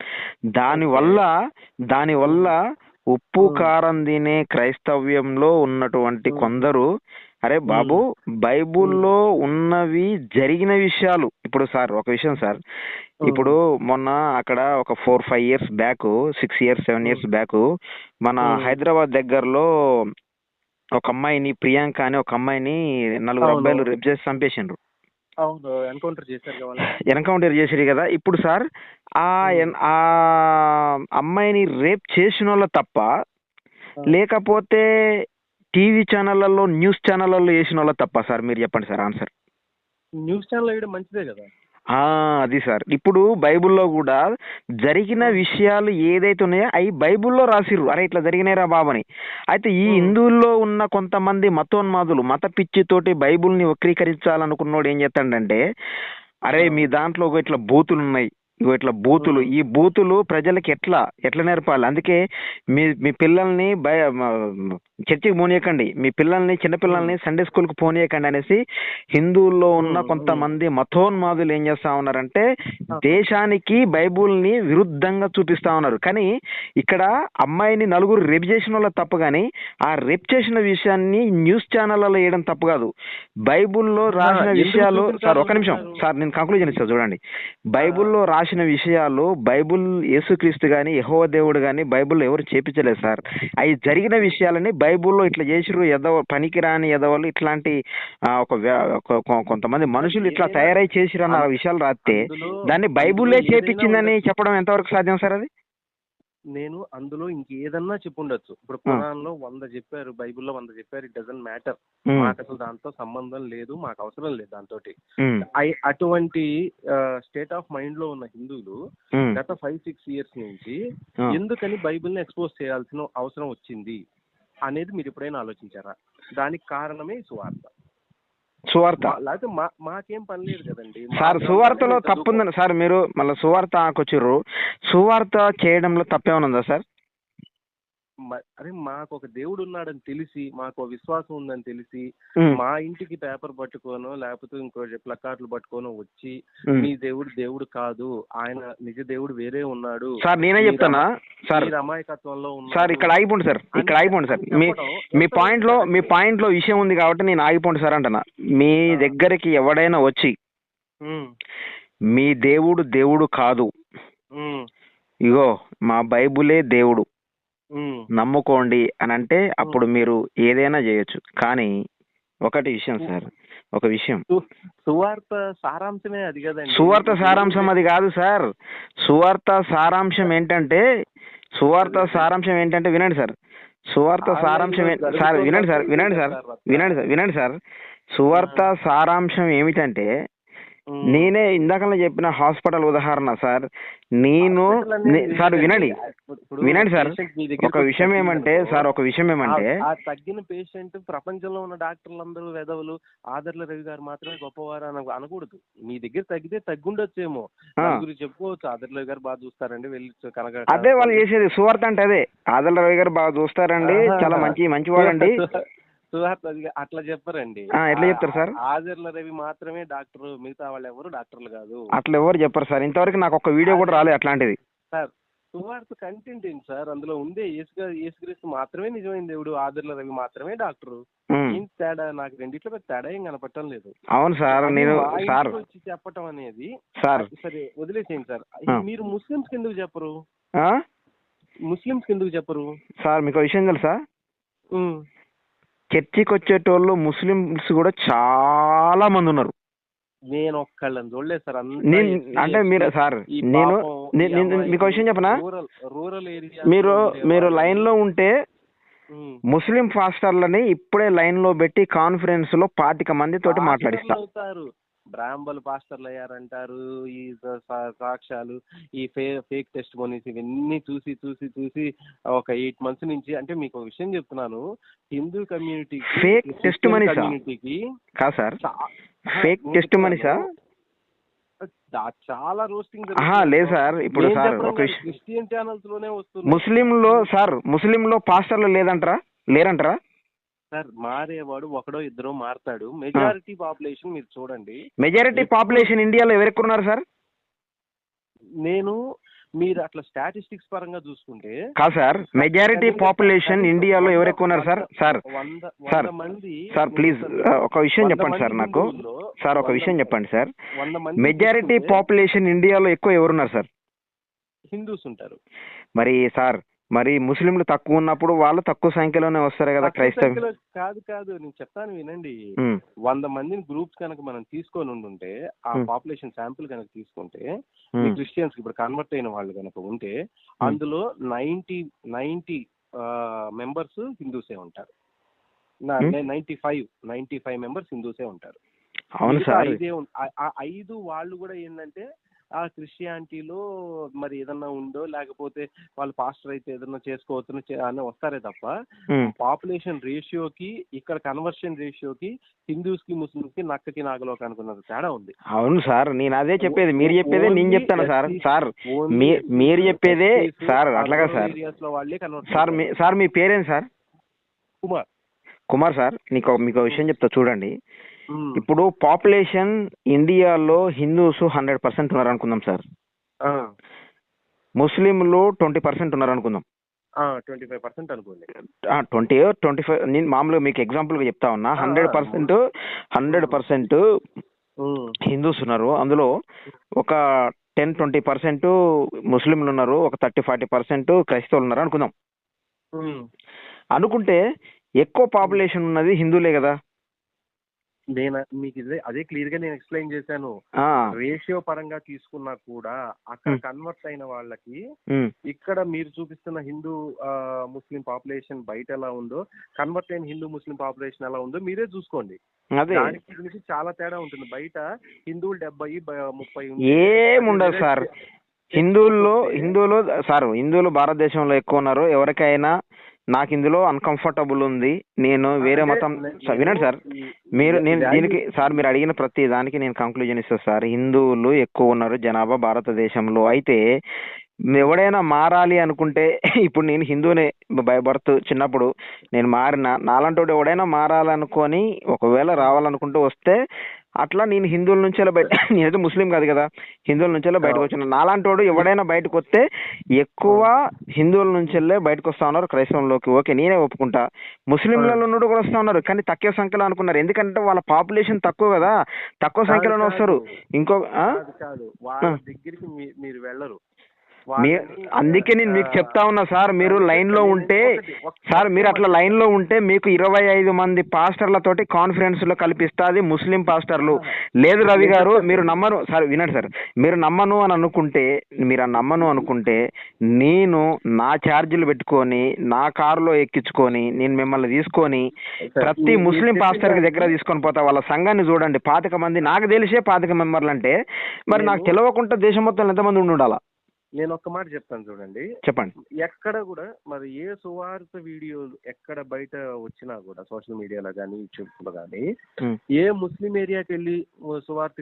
దానివల్ల ఉప్పు కారం తినే క్రైస్తవ్యంలో ఉన్నటువంటి కొందరు, అరే బాబు బైబుల్లో ఉన్నవి జరిగిన విషయాలు. ఇప్పుడు సార్ ఒక విషయం సార్, ఇప్పుడు మొన్న అక్కడ ఒక 4-5 years back, 6 years 7 years back మన హైదరాబాద్ దగ్గరలో ఒక అమ్మాయిని, ప్రియాంక అని ఒక అమ్మాయిని 4 అబ్బాయిలు రేప్ చేసి చంపేసిండ్రు. ఎన్కౌంటర్ చేసిరు కదా. ఇప్పుడు సార్ ఆ అమ్మాయిని రేప్ చేసిన వాళ్ళ తప్ప, లేకపోతే టీవీ ఛానళ్లలో, న్యూస్ ఛానళ్లలో వేసిన వాళ్ళ తప్ప సార్? మీరు చెప్పండి సార్ ఆన్సర్. న్యూస్ ఛానల్ వేయడం మంచిదే కదా. అది సార్. ఇప్పుడు బైబుల్లో కూడా జరిగిన విషయాలు ఏదైతే ఉన్నాయో అవి బైబుల్లో రాసిర్రు, అరే ఇట్లా జరిగినాయిరా బాబని. అయితే ఈ హిందువుల్లో ఉన్న కొంతమంది మతోన్మాదులు మత పిచ్చితోటి బైబుల్ని వక్రీకరించాలనుకున్నోడు ఏం చేస్తాడంటే, అరే మీ దాంట్లో ఇట్లా బూతులు ఉన్నాయి, ఇట్లా బూతులు, ఈ బూతులు ప్రజలకి ఎట్లా నేర్పాలి. అందుకే మీ పిల్లల్ని చర్చికి పోనీయకండి, మీ పిల్లల్ని, చిన్నపిల్లల్ని సండే స్కూల్కి పోనీయకండి అనేసి హిందువుల్లో ఉన్న కొంతమంది మతోన్మాదులు ఏం చేస్తా ఉన్నారంటే దేశానికి బైబుల్ని విరుద్ధంగా చూపిస్తా ఉన్నారు. కానీ ఇక్కడ అమ్మాయిని 4 రేప్ చేసిన వాళ్ళ తప్పు, కానీ ఆ రేప్ చేసిన విషయాన్ని న్యూస్ ఛానళ్లలో వేయడం తప్పు కాదు. బైబుల్లో రాసిన విషయాలు సార్, ఒక నిమిషం సార్, నేను కంక్లూజన్ ఇస్తాను చూడండి. బైబుల్లో రాసిన విషయాలు, బైబుల్ యేసుక్రీస్తు గాని, యెహోవా దేవుడు గాని బైబుల్లో ఎవరు చేపించలేదు సార్. అవి జరిగిన విషయాలని బైబుల్లో ఇట్లా చేసిరు, పనికిరాని ఎదవలు, ఇట్లాంటి కొంతమంది మనుషులు ఇట్లా తయారై చేసిరు అన్న విషయాలు రాస్తే దాన్ని బైబుల్లే చేపించిందని చెప్పడం ఎంతవరకు సాధ్యం సార్? అది నేను అందులో ఇంకేదన్నా చెప్పుండొచ్చు. ఇప్పుడు పురాణంలో 100 చెప్పారు, బైబుల్లో 100 చెప్పారు, ఇట్ డజంట్ మ్యాటర్. మాకు అసలు దాంతో సంబంధం లేదు, మాకు అవసరం లేదు దాంతో. అటువంటి స్టేట్ ఆఫ్ మైండ్ లో ఉన్న హిందువులు గత 5-6 years నుంచి ఎందుకని బైబిల్ని ఎక్స్పోజ్ చేయాల్సిన అవసరం వచ్చింది అనేది మీరు ఎప్పుడైనా ఆలోచించారా? దానికి కారణమే సువార్త. లేకపోతే మాకేం పని లేదు కదండి సార్. సువార్తలో తప్పుందని సార్, మీరు మళ్ళీ సువార్త ఆకొచ్చిర్రు, సువార్త చేయడంలో తప్పేమైనా ఉందా సార్? అరే మాకు ఒక దేవుడు ఉన్నాడని తెలిసి, మాకు విశ్వాసం ఉందని తెలిసి, మా ఇంటికి పేపర్ పట్టుకోనో లేకపోతే ఇంకో ప్లకార్డులు పట్టుకోనో వచ్చి మీ దేవుడు కాదు, ఆయన నిజ దేవుడు వేరే ఉన్నాడు సార్, నేనే చెప్తానా సార్, అమాయకత్వంలో సార్. ఇక్కడ ఆగిపోండి సార్, సార్. మీ పాయింట్ లో విషయం ఉంది కాబట్టి నేను ఆగిపోండి సార్ అంటున్నా. మీ దగ్గరికి ఎవడైనా వచ్చి మీ దేవుడు కాదు, ఇగో మా బైబులే దేవుడు నమ్ముకోండి అని అంటే అప్పుడు మీరు ఏదైనా చేయొచ్చు. కానీ ఒకటి విషయం సార్, ఒక విషయం, సువార్త సారాంశమే అది కదండి. సువార్త సారాంశం అది కాదు సార్. సువార్త సారాంశం ఏంటంటే వినండి సార్. సువార్త సారాంశం సార్, వినండి సార్. సువార్త సారాంశం ఏమిటంటే, నేనే ఇందాకనే చెప్పిన హాస్పిటల్ ఉదాహరణ సార్. సార్ వినండి సార్, ఒక విషయం ఏమంటే తగ్గిన పేషెంట్ ప్రపంచంలో ఉన్న డాక్టర్లందరూ వెదవులు, ఆదర్ల రవి గారు మాత్రమే గొప్పవారు అనకూడదు. మీ దగ్గర తగ్గితే తగ్గుండొచ్చేమో, గురించి చెప్పుకోవచ్చు. ఆదర్ల రవి గారు బాగా చూస్తారండి, వెళ్ళి కనుక అదే వాళ్ళు చేసేది సువార్త అంటే అదే. ఆదర్ల రవి గారు బాగా చూస్తారండి, చాలా మంచివాడండి. అట్లా చెప్పరండి. ఎట్లా చెప్తారు సార్? ఆదర్ల రవి మాత్రమే డాక్టర్, మిగతా వాళ్ళు ఎవరు డాక్టర్లు కాదు. అట్లా ఎవరు చెప్పరు సార్. ఇంతవరకు నాకు ఒక వీడియో కూడా రాలేదు అట్లాంటిది సార్. సువార్త కంటెంట్ ఏంటి సార్? అందులో ఉండే యేసుక్రీస్తు మాత్రమే నిజమైన దేవుడు, ఆదర్ల రవి మాత్రమే డాక్టర్. ఏం తేడా? నాకు రెండిట్లో తేడా ఏం కనపడటం లేదు. అవును సార్. నేను వచ్చి చెప్పటం అనేది సార్, సరే వదిలేసేయండి సార్. మీరు ముస్లిమ్స్ ఎందుకు చెప్పరు? సార్ మీకు విషయం తెలుసా? చర్చికి వచ్చేటోళ్ళు ముస్లిమ్స్ కూడా చాలా మంది ఉన్నారు. నేను ఒక్కళ్ళని చూడలేదు సార్. అంటే మీరు సార్, నేను మీకు విషయం చెప్పనా, రూరల్ ఏరియా మీరు లైన్ లో ఉంటే ముస్లిం పాస్టర్లని ఇప్పుడే లైన్ లో పెట్టి కాన్ఫరెన్స్ లో 25 మంది తోటి మాట్లాడిస్తా. బ్రాహ్మణులు పాస్టర్లు అయ్యారంటారు. ఈ సాక్ష్యాలు, ఈ ఫేక్ టెస్ట్ మనీస్ ఇవన్నీ చూసి చూసి చూసి ఒక 8 months నుంచి, అంటే మీకు ఒక విషయం చెప్తున్నాను, హిందూ కమ్యూనిటీకి ఫేక్ టెస్ట్ మనీసా కాదు సార్, ఫేక్ టెస్ట్ మనీసా చాలా రోస్టింగ్ లేదు సార్. ఇప్పుడు సార్ ఒక విషయం, క్రిస్టియన్ ఛానల్స్ లోనే వస్తుంది. ముస్లింలో పాస్టర్లు లేరంటారా సార్? మారేవాడు ఒకడో ఇద్దరో మారతాడు. మెజారిటీ పాపులేషన్ మీరు చూడండి. మెజారిటీ పాపులేషన్ ఇండియాలో ఎవరు ఎక్కువ ఉన్నారు సార్? మీరు అట్లా స్టాటిస్టిక్స్ పరంగా చూసుకుంటే కాదు సార్, మెజారిటీ పాపులేషన్ ఇండియాలో ఎవరు ఎక్కువ ఉన్నారు సార్? సార్ మంది సార్ ప్లీజ్ ఒక విషయం చెప్పండి సార్ నాకు. సార్ ఒక విషయం చెప్పండి సార్, మెజారిటీ పాపులేషన్ ఇండియాలో ఎక్కువ ఎవరున్నారు సార్? హిందూస్ ఉంటారు. మరి సార్, మరి ముస్లింలు తక్కువ ఉన్నప్పుడు వాళ్ళు తక్కువ సంఖ్యలోనే వస్తారు కదా క్రైస్తవ? కాదు నేను చెప్తాను వినండి. 100 మందిని గ్రూప్స్ కనుక మనం తీసుకొని ఉంటే, ఆ పాపులేషన్ శాంపుల్ కనుక తీసుకుంటే, క్రిస్టియన్స్ ఇప్పుడు కన్వర్ట్ అయిన వాళ్ళు కనుక ఉంటే, అందులో 90 మెంబర్స్ హిందూసే ఉంటారు. 95 మెంబర్స్ హిందూసే ఉంటారు. అవును సార్. 5 వాళ్ళు కూడా ఏంటంటే ఆ క్రిస్టియానిటీలో మరి ఏదన్నా ఉందో, లేకపోతే వాళ్ళు పాస్టర్ అయితే ఏదన్నా చేసుకోవచ్చు అని వస్తారే తప్ప, పాపులేషన్ రేషియోకి ఇక్కడ కన్వర్షన్ రేషియోకి హిందూస్ కి ముస్లిమ్స్ కి నక్కకి నాగలోకి అనుకున్నది తేడా ఉంది. అవును సార్, నేను అదే చెప్పేది. మీరు చెప్పేదే నేను చెప్తాను సార్. మీరు చెప్పేదే సార్, అట్లాగా సార్. సార్ మీ పేరేం సార్? కుమార్ సార్. మీకు విషయం చెప్తా చూడండి. ఇప్పుడు పాపులేషన్ ఇండియాలో హిందూస్ 100% ఉన్నారు అనుకుందాం సార్. ముస్లింలు 20% ఉన్నారు అనుకుందాం. 25% అనుకోండి. 25 నేను మామూలుగా మీకు ఎగ్జాంపుల్ గా చెప్తా ఉన్నా. 100% హిందూస్ ఉన్నారు. అందులో ఒక 10-20% ముస్లింలు ఉన్నారు. ఒక 30-40% క్రైస్తవులు ఉన్నారు అనుకుందాం. అనుకుంటే ఎక్కువ పాపులేషన్ ఉన్నది హిందువులే కదా. మీకు అదే క్లియర్ గా నేను ఎక్స్ప్లెయిన్ చేశాను. రేషియో పరంగా తీసుకున్నా కూడా అక్కడ కన్వర్ట్ అయిన వాళ్ళకి ఇక్కడ మీరు చూపిస్తున్న హిందూ ముస్లిం పాపులేషన్ బయట ఎలా ఉందో, కన్వర్ట్ అయిన హిందూ ముస్లిం పాపులేషన్ ఎలా ఉందో మీరే చూసుకోండి. దానికి చాలా తేడా ఉంటుంది. బయట హిందువులు 70-30 ఏముండదు సార్. హిందువులు భారతదేశంలో ఎక్కువ ఉన్నారు. ఎవరికైనా నాకు ఇందులో అన్కంఫర్టబుల్ ఉంది, నేను వేరే మతం, వినండి సార్, మీరు అడిగిన ప్రతి దానికి నేను కంక్లూజన్ ఇస్తాను సార్. హిందువులు ఎక్కువ ఉన్నారు జనాభా భారతదేశంలో. అయితే ఎవడైనా మారాలి అనుకుంటే, ఇప్పుడు నేను హిందూనే బై బర్త్, చిన్నప్పుడు నేను మారిన, నాలంటోడు ఎవడైనా మారాలనుకొని ఒకవేళ రావాలనుకుంటూ వస్తే అట్లా నేను హిందువుల నుంచే నేనైతే ముస్లిం కాదు కదా, హిందువుల నుంచెల్లే బయటకు వచ్చిన. నాలాంటోడు ఎవడైనా బయటకు వస్తే ఎక్కువ హిందువుల నుంచెల్లే బయటకు వస్తా ఉన్నారు క్రైస్తవంలోకి. ఓకే, నేనే ఒప్పుకుంటా. ముస్లింలలో నుండి కూడా వస్తా ఉన్నారు, కానీ తక్కువ సంఖ్యలో అనుకున్నారు. ఎందుకంటే వాళ్ళ పాపులేషన్ తక్కువ కదా, తక్కువ సంఖ్యలోనే వస్తారు. దగ్గరికి మీరు వెళ్ళరు. అందుకే నేను మీకు చెప్తా ఉన్నా సార్, మీరు లైన్ లో ఉంటే సార్, మీరు అట్లా లైన్ లో ఉంటే మీకు 25 మంది పాస్టర్లతోటి కాన్ఫరెన్స్ లో కల్పిస్తుంది ముస్లిం పాస్టర్లు. లేదు రవి గారు మీరు నమ్మను సార్, వినండి సార్, మీరు నమ్మను అనుకుంటే నేను నా ఛార్జీలు పెట్టుకొని నా కారులో ఎక్కించుకొని నేను మిమ్మల్ని తీసుకొని ప్రతి ముస్లిం పాస్టర్ కి దగ్గర తీసుకొని పోతా. వాళ్ళ సంఘాన్ని చూడండి, 25 మంది, నాకు తెలిసే 25 మెంబర్లు అంటే మరి నాకు తెలియకుండా దేశం మొత్తం ఎంతమంది ఉండాలా? నేను ఒక్క మాట చెప్తాను చూడండి. చెప్పండి. ఎక్కడ కూడా మరి ఏ సువార్త వీడియోలు ఎక్కడ బయట వచ్చినా కూడా, సోషల్ మీడియాలో కానీ యూట్యూబ్ లో కానీ, ఏ ముస్లిం ఏరియాకి వెళ్ళి సువార్త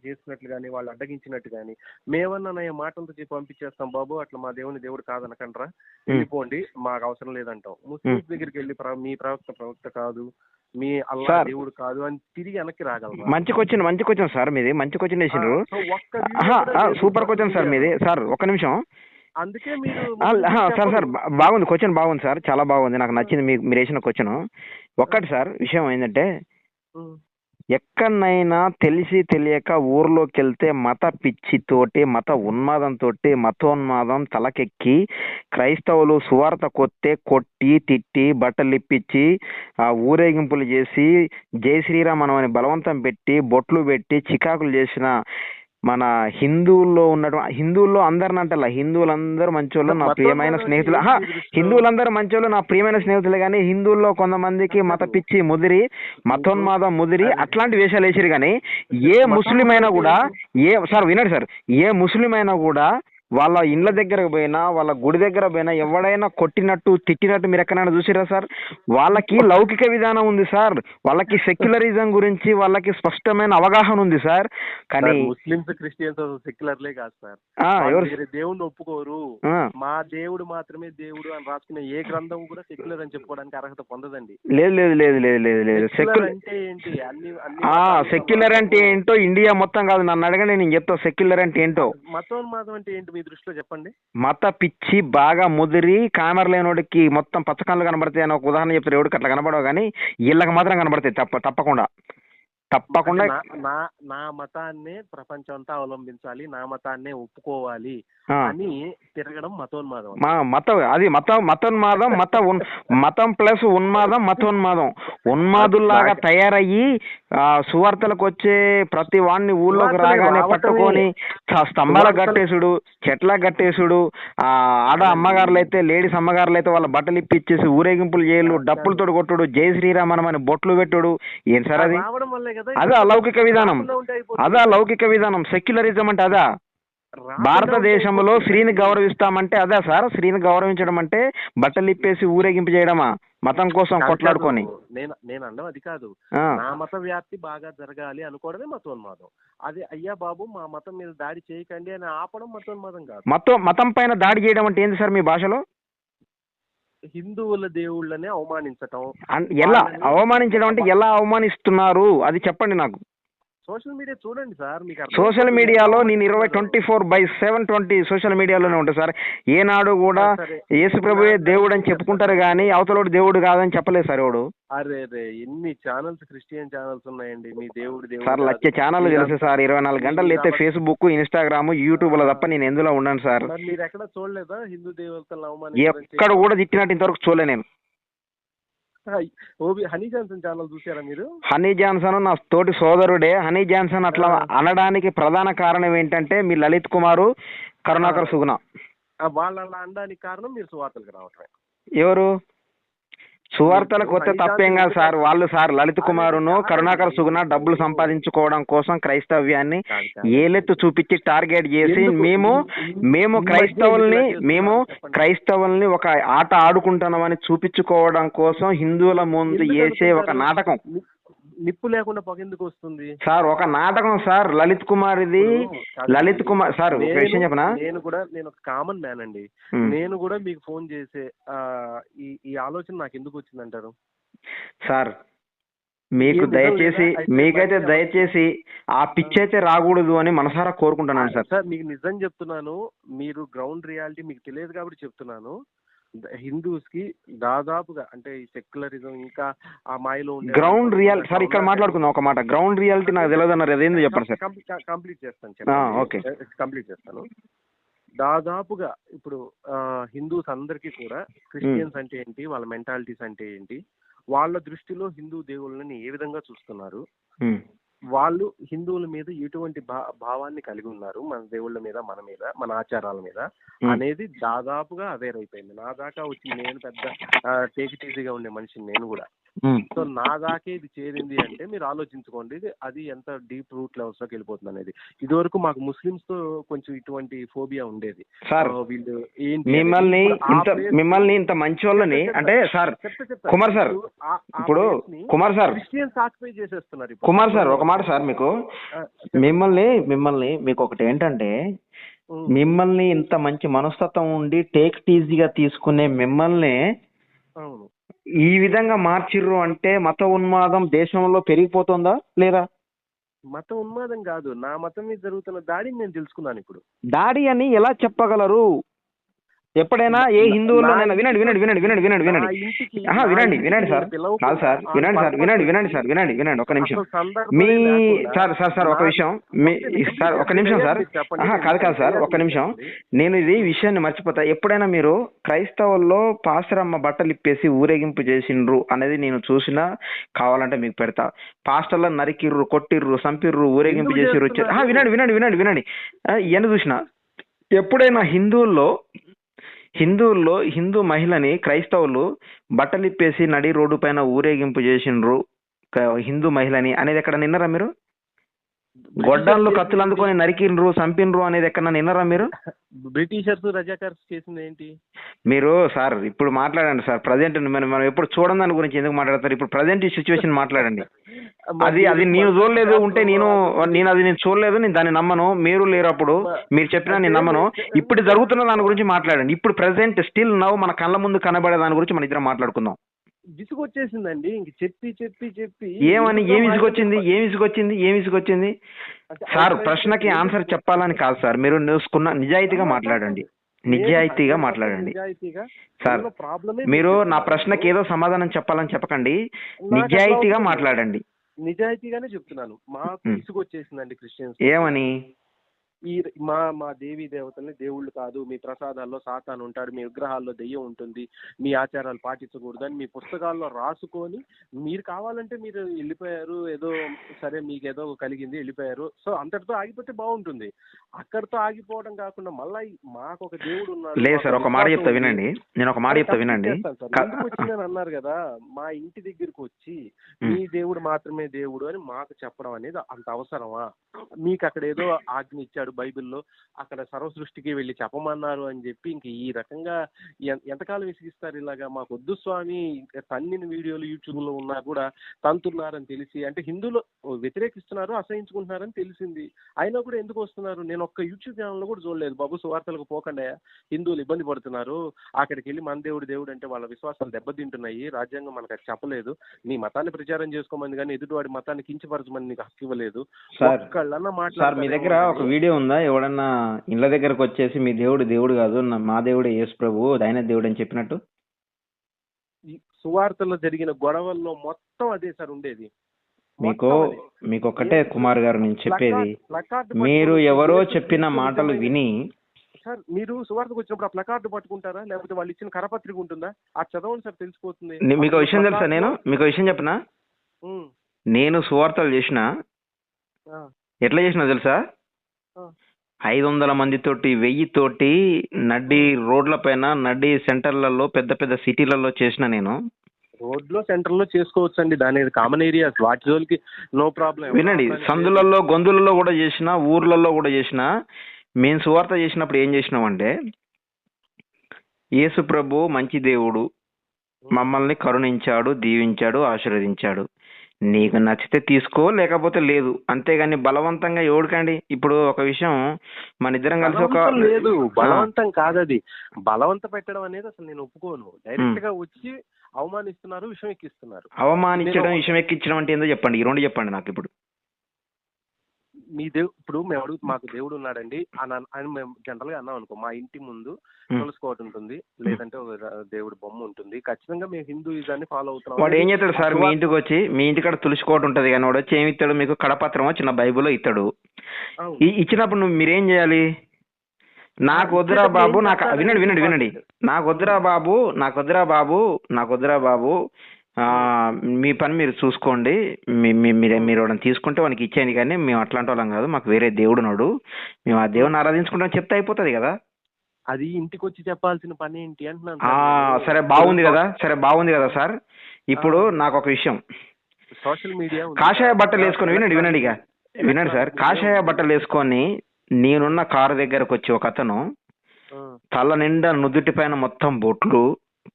చేసినట్లు కానీ, వాళ్ళు అడ్డగించినట్టు కానీ, మేమన్నా మాటలతో చెప్పి పంపించేస్తాం బాబు, అట్లా మా దేవుడు కాదనకండ్రా, వెళ్ళిపోండి, మాకు అవసరం లేదంటాం. ముస్లింస్ దగ్గరికి వెళ్ళి మీ ప్రవక్త కాదు, మీ అల్లా దేవుడు కాదు అని తిరిగి వెనక్కి రాగలరు. మంచి క్వశ్చన్ సార్ మీది, మంచి క్వశ్చన్ వేసిండ్రు. సూపర్ క్వశ్చన్ సార్ మీది. సార్ ఒక్క నిమిషం. అందుకే మీరు సార్ బాగుంది క్వశ్చన్, బాగుంది సార్, చాలా బాగుంది, నాకు నచ్చింది మీరు వేసిన క్వశ్చన్. ఒక్కటి సార్ విషయం ఏంటంటే, ఎక్కడనైనా తెలిసి తెలియక ఊర్లోకి వెళ్తే మత పిచ్చితోటి, మత ఉన్మాదంతో, మతోన్మాదం తలకెక్కి క్రైస్తవులు సువార్త కొట్టి తిట్టి బట్టలు ఇప్పించి ఊరేగింపులు చేసి జై శ్రీరామ్ అని బలవంతం పెట్టి బొట్లు పెట్టి చికాకులు చేసిన మన హిందువుల్లో అందరిని అంటలా, హిందువులందరూ మంచోళ్ళు, నా ప్రియమైన స్నేహితులు. హిందువులందరూ మంచోళ్ళు, నా ప్రియమైన స్నేహితులు. కానీ హిందువుల్లో కొంతమందికి మత పిచ్చి ముదిరి, మతోన్మాదం ముదిరి అట్లాంటి వేషాలు వేసారు. కానీ ఏ ముస్లిం అయినా కూడా, సార్ వినండి సార్, ఏ ముస్లిం అయినా కూడా వాళ్ళ ఇండ్ల దగ్గరకు పోయినా, వాళ్ళ గుడి దగ్గర పోయినా ఎవడైనా కొట్టినట్టు తిట్టినట్టు మీరు ఎక్కడైనా చూసిరా సార్? వాళ్ళకి లౌకిక విధానం ఉంది సార్, వాళ్ళకి సెక్యులరిజం గురించి వాళ్ళకి స్పష్టమైన అవగాహన ఉంది సార్. కానీ ముస్లిమ్స్ క్రిస్టియన్స్ సెక్యులర్లే కాదు సార్, దేవుడిని ఒప్పుకోరు. మా దేవుడు మాత్రమే దేవుడు అని రాసుకునే ఏ గ్రంథం కూడా సెక్యులర్ అని చెప్పుకోవడానికి అర్హత పొందదండి. లేదు లేదు లేదు లేదు లేదు లేదు సెక్యులర్ అంటే ఏంటి? సెక్యులర్ అంటే ఏంటో ఇండియా మొత్తం కాదు, నన్ను అడగండి, నేను చెప్తా సెక్యులర్ అంటే ఏంటో. మతోన్మాదం అంటే ఏంటి మీ దృష్టిలో చెప్పండి? మత పిచ్చి బాగా ముదిరి కామెర లేనోడికి మొత్తం పచ్చకళ్ళు కనబడతాయి అని ఒక ఉదాహరణ చెప్తారు. ఎవడికి అట్లా కనబడవు, కానీ వీళ్ళకి మాత్రం కనబడతాయి తప్పకుండా. నా మతాన్నే ప్రపంచం అంతా అవలంబించాలి, నా మతాన్నే ఒప్పుకోవాలి అని తిరగడం మతోన్మాదం. మతోన్మాదం, మతం ప్లస్ ఉన్మాదం, మతోన్మాదం. ఉన్మాదుల్లాగా తయారయ్యి సువార్తలకు వచ్చే ప్రతి వాడిని ఊళ్ళోకి రాగానే పట్టుకొని స్తంభాలకు కట్టేసుడు, చెట్లకు కట్టేసుడు, ఆడ అమ్మగారులు అయితే, లేడీస్ అమ్మగారులు అయితే వాళ్ళ బట్టలు ఇప్పిచ్చేసి ఊరేగింపులు చేయలు, డప్పులతో కొట్టుడు, జై శ్రీరామనం అని బొట్లు పెట్టుడు. ఏం సార్ అది? అదే అలౌకిక విధానం. సెక్యులరిజం అంటే అదా? భారతదేశంలో స్త్రీని గౌరవిస్తామంటే అదే సార్? స్త్రీని గౌరవించడం అంటే బట్టలు ఇప్పేసి ఊరేగింపు చేయడమా మతం కోసం కొట్లాడుకొని? నేను అన్నం అది కాదు. నా మత వ్యాప్తి బాగా జరగాలి అనుకోవడమే మతోన్మాదం. అది అయ్యా బాబు మా మతం మీద దాడి చేయకండి అని ఆపడం మతోన్మాదం కాదు. మతం పైన దాడి చేయడం అంటే ఏంది సార్ మీ భాషలో? హిందువుల దేవుళ్ళని అవమానించటం. ఎలా అవమానించడం అంటే ఎలా అవమానిస్తున్నారు అది చెప్పండి నాకు. సోషల్ మీడియా చూడండి సార్, మీకు సోషల్ మీడియాలో నేను 24/7 సోషల్ మీడియాలోనే ఉంటాను సార్. ఏనాడు కూడా యేసు ప్రభువే దేవుడు అని చెప్పుకుంటారు కానీ అవతలోడు దేవుడు కాదని చెప్పలేదు సార్ ఎవడు. అరే ఎన్ని ఛానల్స్, క్రిస్టియన్ ఛానల్స్ ఉన్నాయండి. మీ దేవుడు సార్ లక్ష ఛానల్ తెలుసు సార్. 24 గంటలు అయితే ఫేస్బుక్, ఇన్స్టాగ్రామ్, యూట్యూబ్ లో తప్ప నేను ఎందులో ఉన్నాను సార్. మీరు ఎక్కడ చూడలేదా హిందూ దేవతలను ఎక్కడ కూడా తిట్టినట్టు ఇంతవరకు చూడలే నేను. హనీ జాన్సన్ ఛానల్ చూసారా మీరు? హనీ జాన్సన్ నా తోటి సోదరుడే. హనీ జాన్సన్ అట్లా అనడానికి ప్రధాన కారణం ఏంటంటే మీ లలిత్ కుమారు, కరుణాకర్ సుగుణ. వాళ్ళ అనడానికి కారణం మీరు సువార్తలకు రావటమే. ఎవరు సువార్తలకు వస్తే తప్పేం కాదు సార్. వాళ్ళు సార్ లలిత్ కుమారును, కరుణాకర్ సుగుణ డబ్బులు సంపాదించుకోవడం కోసం క్రైస్తవ్యాన్ని ఏలెత్తు చూపించి టార్గెట్ చేసి మేము క్రైస్తవుల్ని ఒక ఆట ఆడుకుంటున్నామని చూపించుకోవడం కోసం హిందువుల ముందు వేసే ఒక నాటకం. నిప్పు లేకుండా పొగ ఎందుకు వస్తుంది సార్? ఒక నాటకం సార్ లలిత్ కుమార్ ఇది. లలిత్ కుమార్ సార్ ఒక విషయం చెప్పనా? నేను ఒక కామన్ మ్యాన్ అండి. నేను కూడా మీకు ఫోన్ చేసే ఈ ఆలోచన నాకు ఎందుకు వచ్చిందంటారు సార్? మీకైతే దయచేసి ఆ పిచ్చి అయితే రాకూడదు అని మనసారా కోరుకుంటున్నాను సార్. సార్ మీకు నిజం చెప్తున్నాను, మీరు గ్రౌండ్ రియాలిటీ మీకు తెలియదు కాబట్టి చెప్తున్నాను. హిందూస్ కి దాదాపుగా అంటే ఈ సెక్యులరిజం ఇంకా ఆ మాయలో గ్రౌండ్ రియాలిటీ సార్ ఇక్కడ మాట్లాడుకుందాం ఒక మాట. గ్రౌండ్ రియాలిటీ నాకు తెలియదు అన్నారు, అదేందో చెప్పండి సార్. కంప్లీట్ చేస్తాను. దాదాపుగా ఇప్పుడు హిందూస్ అందరికీ కూడా క్రిస్టియన్స్ అంటే ఏంటి, వాళ్ళ మెంటాలిటీస్ అంటే ఏంటి, వాళ్ళ దృష్టిలో హిందూ దేవుళ్ళని ఏ విధంగా చూస్తున్నారు, వాళ్ళు హిందువుల మీద ఎటువంటి భావాన్ని కలిగి ఉన్నారు, మన దేవుళ్ళ మీద, మన మీద, మన ఆచారాల మీద అనేది దాదాపుగా అవేర్ అయిపోయింది. నా దాకా వచ్చి నేను పెద్ద టేక్ ఇట్ ఈజీగా ఉండే మనిషిని నేను కూడా. సో నా దాకే ఇది చేరింది అంటే మీరు ఆలోచించుకోండి అది ఎంత డీప్ రూట్ లెవెల్స్ లోకి వెళ్ళిపోతుంది అనేది. ఇది వరకు మాకు ముస్లిమ్స్ తో కొంచెం ఇటువంటి ఫోబియా ఉండేది. వీళ్ళు మిమ్మల్ని ఇంత మంచి వాళ్ళని అంటే సార్ కుమార్ సార్, ఇప్పుడు కుమార్ సార్ క్రిస్టియన్స్ ఆక్యుపై చేసేస్తున్నారు. కుమార్ సార్ ఒక మాట సార్, మిమ్మల్ని మీకు ఒకటి ఏంటంటే, మిమ్మల్ని ఇంత మంచి మనస్తత్వం ఉండి టేక్ ఈజీగా తీసుకునే మిమ్మల్ని ఈ విధంగా మార్చిర్రు అంటే మత ఉన్మాదం దేశంలో పెరిగిపోతుందా లేదా? మత ఉన్మాదం కాదు, నా మతం మీద జరుగుతున్న దాడిని నేను తెలుసుకున్నాను. ఇప్పుడు దాడి అని ఎలా చెప్పగలరు? ఎప్పుడైనా ఏ హిందువుల్లో నేను వినండి వినండి వినండి వినండి వినండి వినండి వినండి వినండి సార్ కాదు సార్ వినండి సార్ వినండి వినండి సార్ వినండి వినండి ఒక నిమిషం మీ సార్ సార్ సార్ ఒక విషయం మీ సార్ ఒక నిమిషం సార్ కాదు కాదు సార్ ఒక నిమిషం నేను ఇది విషయాన్ని మర్చిపోతా. ఎప్పుడైనా మీరు క్రైస్తవుల్లో పాస్టరమ్మ బట్టలు ఇప్పేసి ఊరేగింపు చేసిండ్రు అనేది నేను చూసినా కావాలంటే మీకు పెడతా. పాస్టర్ల నరికిర్రు, కొట్టిర్రు, సంపిర్రు, ఊరేగింపు చేసిర్రు. వినండి వినండి వినండి వినండి ఇవన్నీ చూసిన. ఎప్పుడైనా హిందువుల్లో హిందూ మహిళని క్రైస్తవులు బట్టలిప్పేసి నడి రోడ్డు పైన ఊరేగింపు చేసిండ్రు హిందూ మహిళని అనేది ఎక్కడ నిన్నరా మీరు? గొడ్డాల్లో కత్తులు అందుకొని నరికిండ్రు, చంపిన్రు అనేది ఎక్కడ నిన్నరా మీరు? బ్రిటిషర్స్ రజాకర్స్ చేసింది ఏంటి? మీరు సార్ ఇప్పుడు మాట్లాడండి సార్. ప్రజెంట్ మనం ఎప్పుడు చూడని దాని గురించి ఎందుకు మాట్లాడతారు? ఇప్పుడు ప్రజెంట్ ఈ సిచ్యువేషన్ మాట్లాడండి. అది నేను చూడలేదు ఉంటే నేను అది నేను చూడలేదు, నేను దాన్ని నమ్మను. మీరు లేరు అప్పుడు, మీరు చెప్పినా నేను నమ్మను. ఇప్పుడు జరుగుతున్న దాని గురించి మాట్లాడండి. ఇప్పుడు ప్రెసెంట్ స్టిల్ నవ్వు మన కళ్ళ ముందు కనబడే దాని గురించి మన ఇద్దరం మాట్లాడుకుందాం. విసుగొచ్చేసిందండి ఇంక చెప్పి చెప్పి చెప్పి. ఏం విసుగొచ్చింది సార్? ప్రశ్నకి ఆన్సర్ చెప్పాలని కాదు సార్, మీరు నిజాయితీగా మాట్లాడండి. నిజాయితీగా మాట్లాడండి సార్. మీరు నా ప్రశ్నకి ఏదో సమాధానం చెప్పాలని చెప్పకండి, నిజాయితీగా మాట్లాడండి. నిజాయితీగానే చెప్తున్నాను. మాకు విసుగొచ్చేసిందండి క్రిస్టియన్స్. ఏమని? ఈ మా దేవీ దేవతల్ని దేవుళ్ళు కాదు, మీ ప్రసాదాల్లో సాతాను ఉంటాడు, మీ విగ్రహాల్లో దెయ్యం ఉంటుంది, మీ ఆచారాలు పాటించకూడదు అని మీ పుస్తకాల్లో రాసుకొని మీరు కావాలంటే మీరు వెళ్ళిపోయారు. ఏదో సరే మీకు ఏదో కలిగింది వెళ్ళిపోయారు. సో అంతటితో ఆగిపోతే బాగుంటుంది. అక్కడితో ఆగిపోవడం కాకుండా మళ్ళీ మాకు ఒక దేవుడు ఉన్నాడు. లేదు సార్, ఒక మాట చెప్తా వినండి. నేను ఒక మాట చెప్తా వినండి. వచ్చిందని అన్నారు కదా, మా ఇంటి దగ్గరకు వచ్చి మీ దేవుడు మాత్రమే దేవుడు అని మాకు చెప్పడం అనేది అంత అవసరమా? మీకు అక్కడ ఏదో ఆజ్ఞ ఇచ్చాడు బైబిల్లో, అక్కడ సర్వ సృష్టికి వెళ్ళి చెప్పమన్నారు అని చెప్పి ఇంక ఈ రకంగా ఎంతకాలం విసిగిస్తారు ఇలాగా? మాకు వద్దు స్వామి. తన్నిన వీడియోలు యూట్యూబ్ లో ఉన్నా కూడా తంతున్నారని తెలిసి, అంటే హిందువులు వ్యతిరేకిస్తున్నారు, అసహించుకుంటున్నారని తెలిసింది, అయినా కూడా ఎందుకు వస్తున్నారు? నేను ఒక్క యూట్యూబ్ ఛానల్ లో కూడా చూడలేదు. బాబు సువార్తలకు పోకుండా హిందువులు ఇబ్బంది పడుతున్నారు, అక్కడికి వెళ్ళి మన దేవుడు దేవుడు అంటే వాళ్ళ విశ్వాసాలు దెబ్బతింటున్నాయి, రాజ్యాంగం మనకు అది చెప్పలేదు, నీ మతాన్ని ప్రచారం చేసుకోమని కానీ ఎదుటివాడి మతాన్ని కించపరచమని నీకు హక్కు ఇవ్వలేదు. సార్ మీ దగ్గర ఒక వీడియో ఉందా? ఎవడన్నా ఇళ్ళ దగ్గరకు వచ్చేసి మీ దేవుడు దేవుడు కాదు, మా దేవుడే యేసు ప్రభు, ఆయన దేవుడు అని చెప్పినట్టు? సువార్తలో జరిగిన గొడవల్లో మొత్తం అదే సార్ ఉండేది. మీకు ఒక్కటే కుమార్ గారు నేను చెప్పేది, మీరు ఎవరో చెప్పిన మాటలు విని సార్ మీరు సువార్తకు వచ్చినప్పుడు ఆ ప్లకార్డు పట్టుకుంటారా, లేకపోతే వాళ్ళు ఇచ్చిన కరపత్రిక ఉంటుందా? ఆ చదవండి సార్, తెలిసిపోతుంది. మీకు విషయం తెలుసా? మీకు విషయం చెప్పనా? నేను సువార్తలు చేసిన ఎట్లా చేసినా తెలుసా? 500 మందితోటి 1000 తోటి నడ్డి రోడ్ల పైన, నడ్డి సెంటర్లలో, పెద్ద పెద్ద సిటీలలో చేసిన. నేను రోడ్లో సెంటర్లో చేసుకోవచ్చు అండి, దాని కామన్ ఏరియాస్, వాటి జోలికి నో ప్రాబ్లం. వినండి, సందులలో గొంతులలో కూడా చేసిన, ఊర్లలో కూడా చేసిన. మేము సువార్త చేసినప్పుడు ఏం చేసినామంటే, యేసు ప్రభు మంచి దేవుడు, మమ్మల్ని కరుణించాడు, దీవించాడు, ఆశీర్వదించాడు, నీకు నచ్చితే తీసుకో లేకపోతే లేదు, అంతేగాని బలవంతంగా ఎవడికండి. ఇప్పుడు ఒక విషయం, మన ఇద్దరం కలిసి ఒక లేదు బలవంతం కాదు, అది బలవంత పెట్టడం అనేది అసలు నేను ఒప్పుకోను. డైరెక్ట్ గా వచ్చి అవమానిస్తున్నారు, విషయం ఎక్కిస్తున్నారు. అవమానించడం, విషయం ఎక్కించడం అంటే ఏందో చెప్పండి, ఈ రెండు చెప్పండి నాకు. ఇప్పుడు మీ ఇప్పుడు మేము మాకు దేవుడు ఉన్నాడండి అని మేము జనరల్ గా అన్నాం అనుకో, మా ఇంటి ముందు తులసుకోవటం ఉంటుంది, లేదంటే దేవుడు బొమ్మ ఉంటుంది, ఖచ్చితంగా మేము హిందూయిజాన్ని ఫాలో అవుతున్నాం. వాడు ఏం చేస్తాడు సార్? మీ ఇంటికి వచ్చి, మీ ఇంటికాడ తులసుకోవటం ఉంటుంది కానీ వాడు వచ్చి ఏమి ఇస్తాడు మీకు? కడపత్రమో చిన్న బైబుల్ ఇస్తాడు. ఇచ్చినప్పుడు మీరేం చేయాలి? నాకు వద్దురా బాబు, వినండి వినండి వినండి, నాకు వద్దురా బాబు, మీ పని మీరు చూసుకోండి, మీరు వాడిని తీసుకుంటే వానికి ఇచ్చేయండి, కానీ మేము అట్లాంటి వాళ్ళం కాదు, మాకు వేరే దేవుడు నాడు, మేము ఆ దేవుడిని ఆరాధించుకుంటాం చెప్తే అయిపోతుంది కదా. అది ఇంటికి వచ్చి చెప్పాల్సిన పని ఏంటి అంటున్నాను. సరే బాగుంది కదా సార్. ఇప్పుడు నాకు ఒక విషయం, సోషల్ మీడియా కాషాయ బట్టలు వేసుకొని, వినండి సార్, కాషాయ బట్టలు వేసుకొని నేనున్న కారు దగ్గరకు వచ్చి ఒక అతను తల నిండా నుదుటి పైన మొత్తం బొట్లు,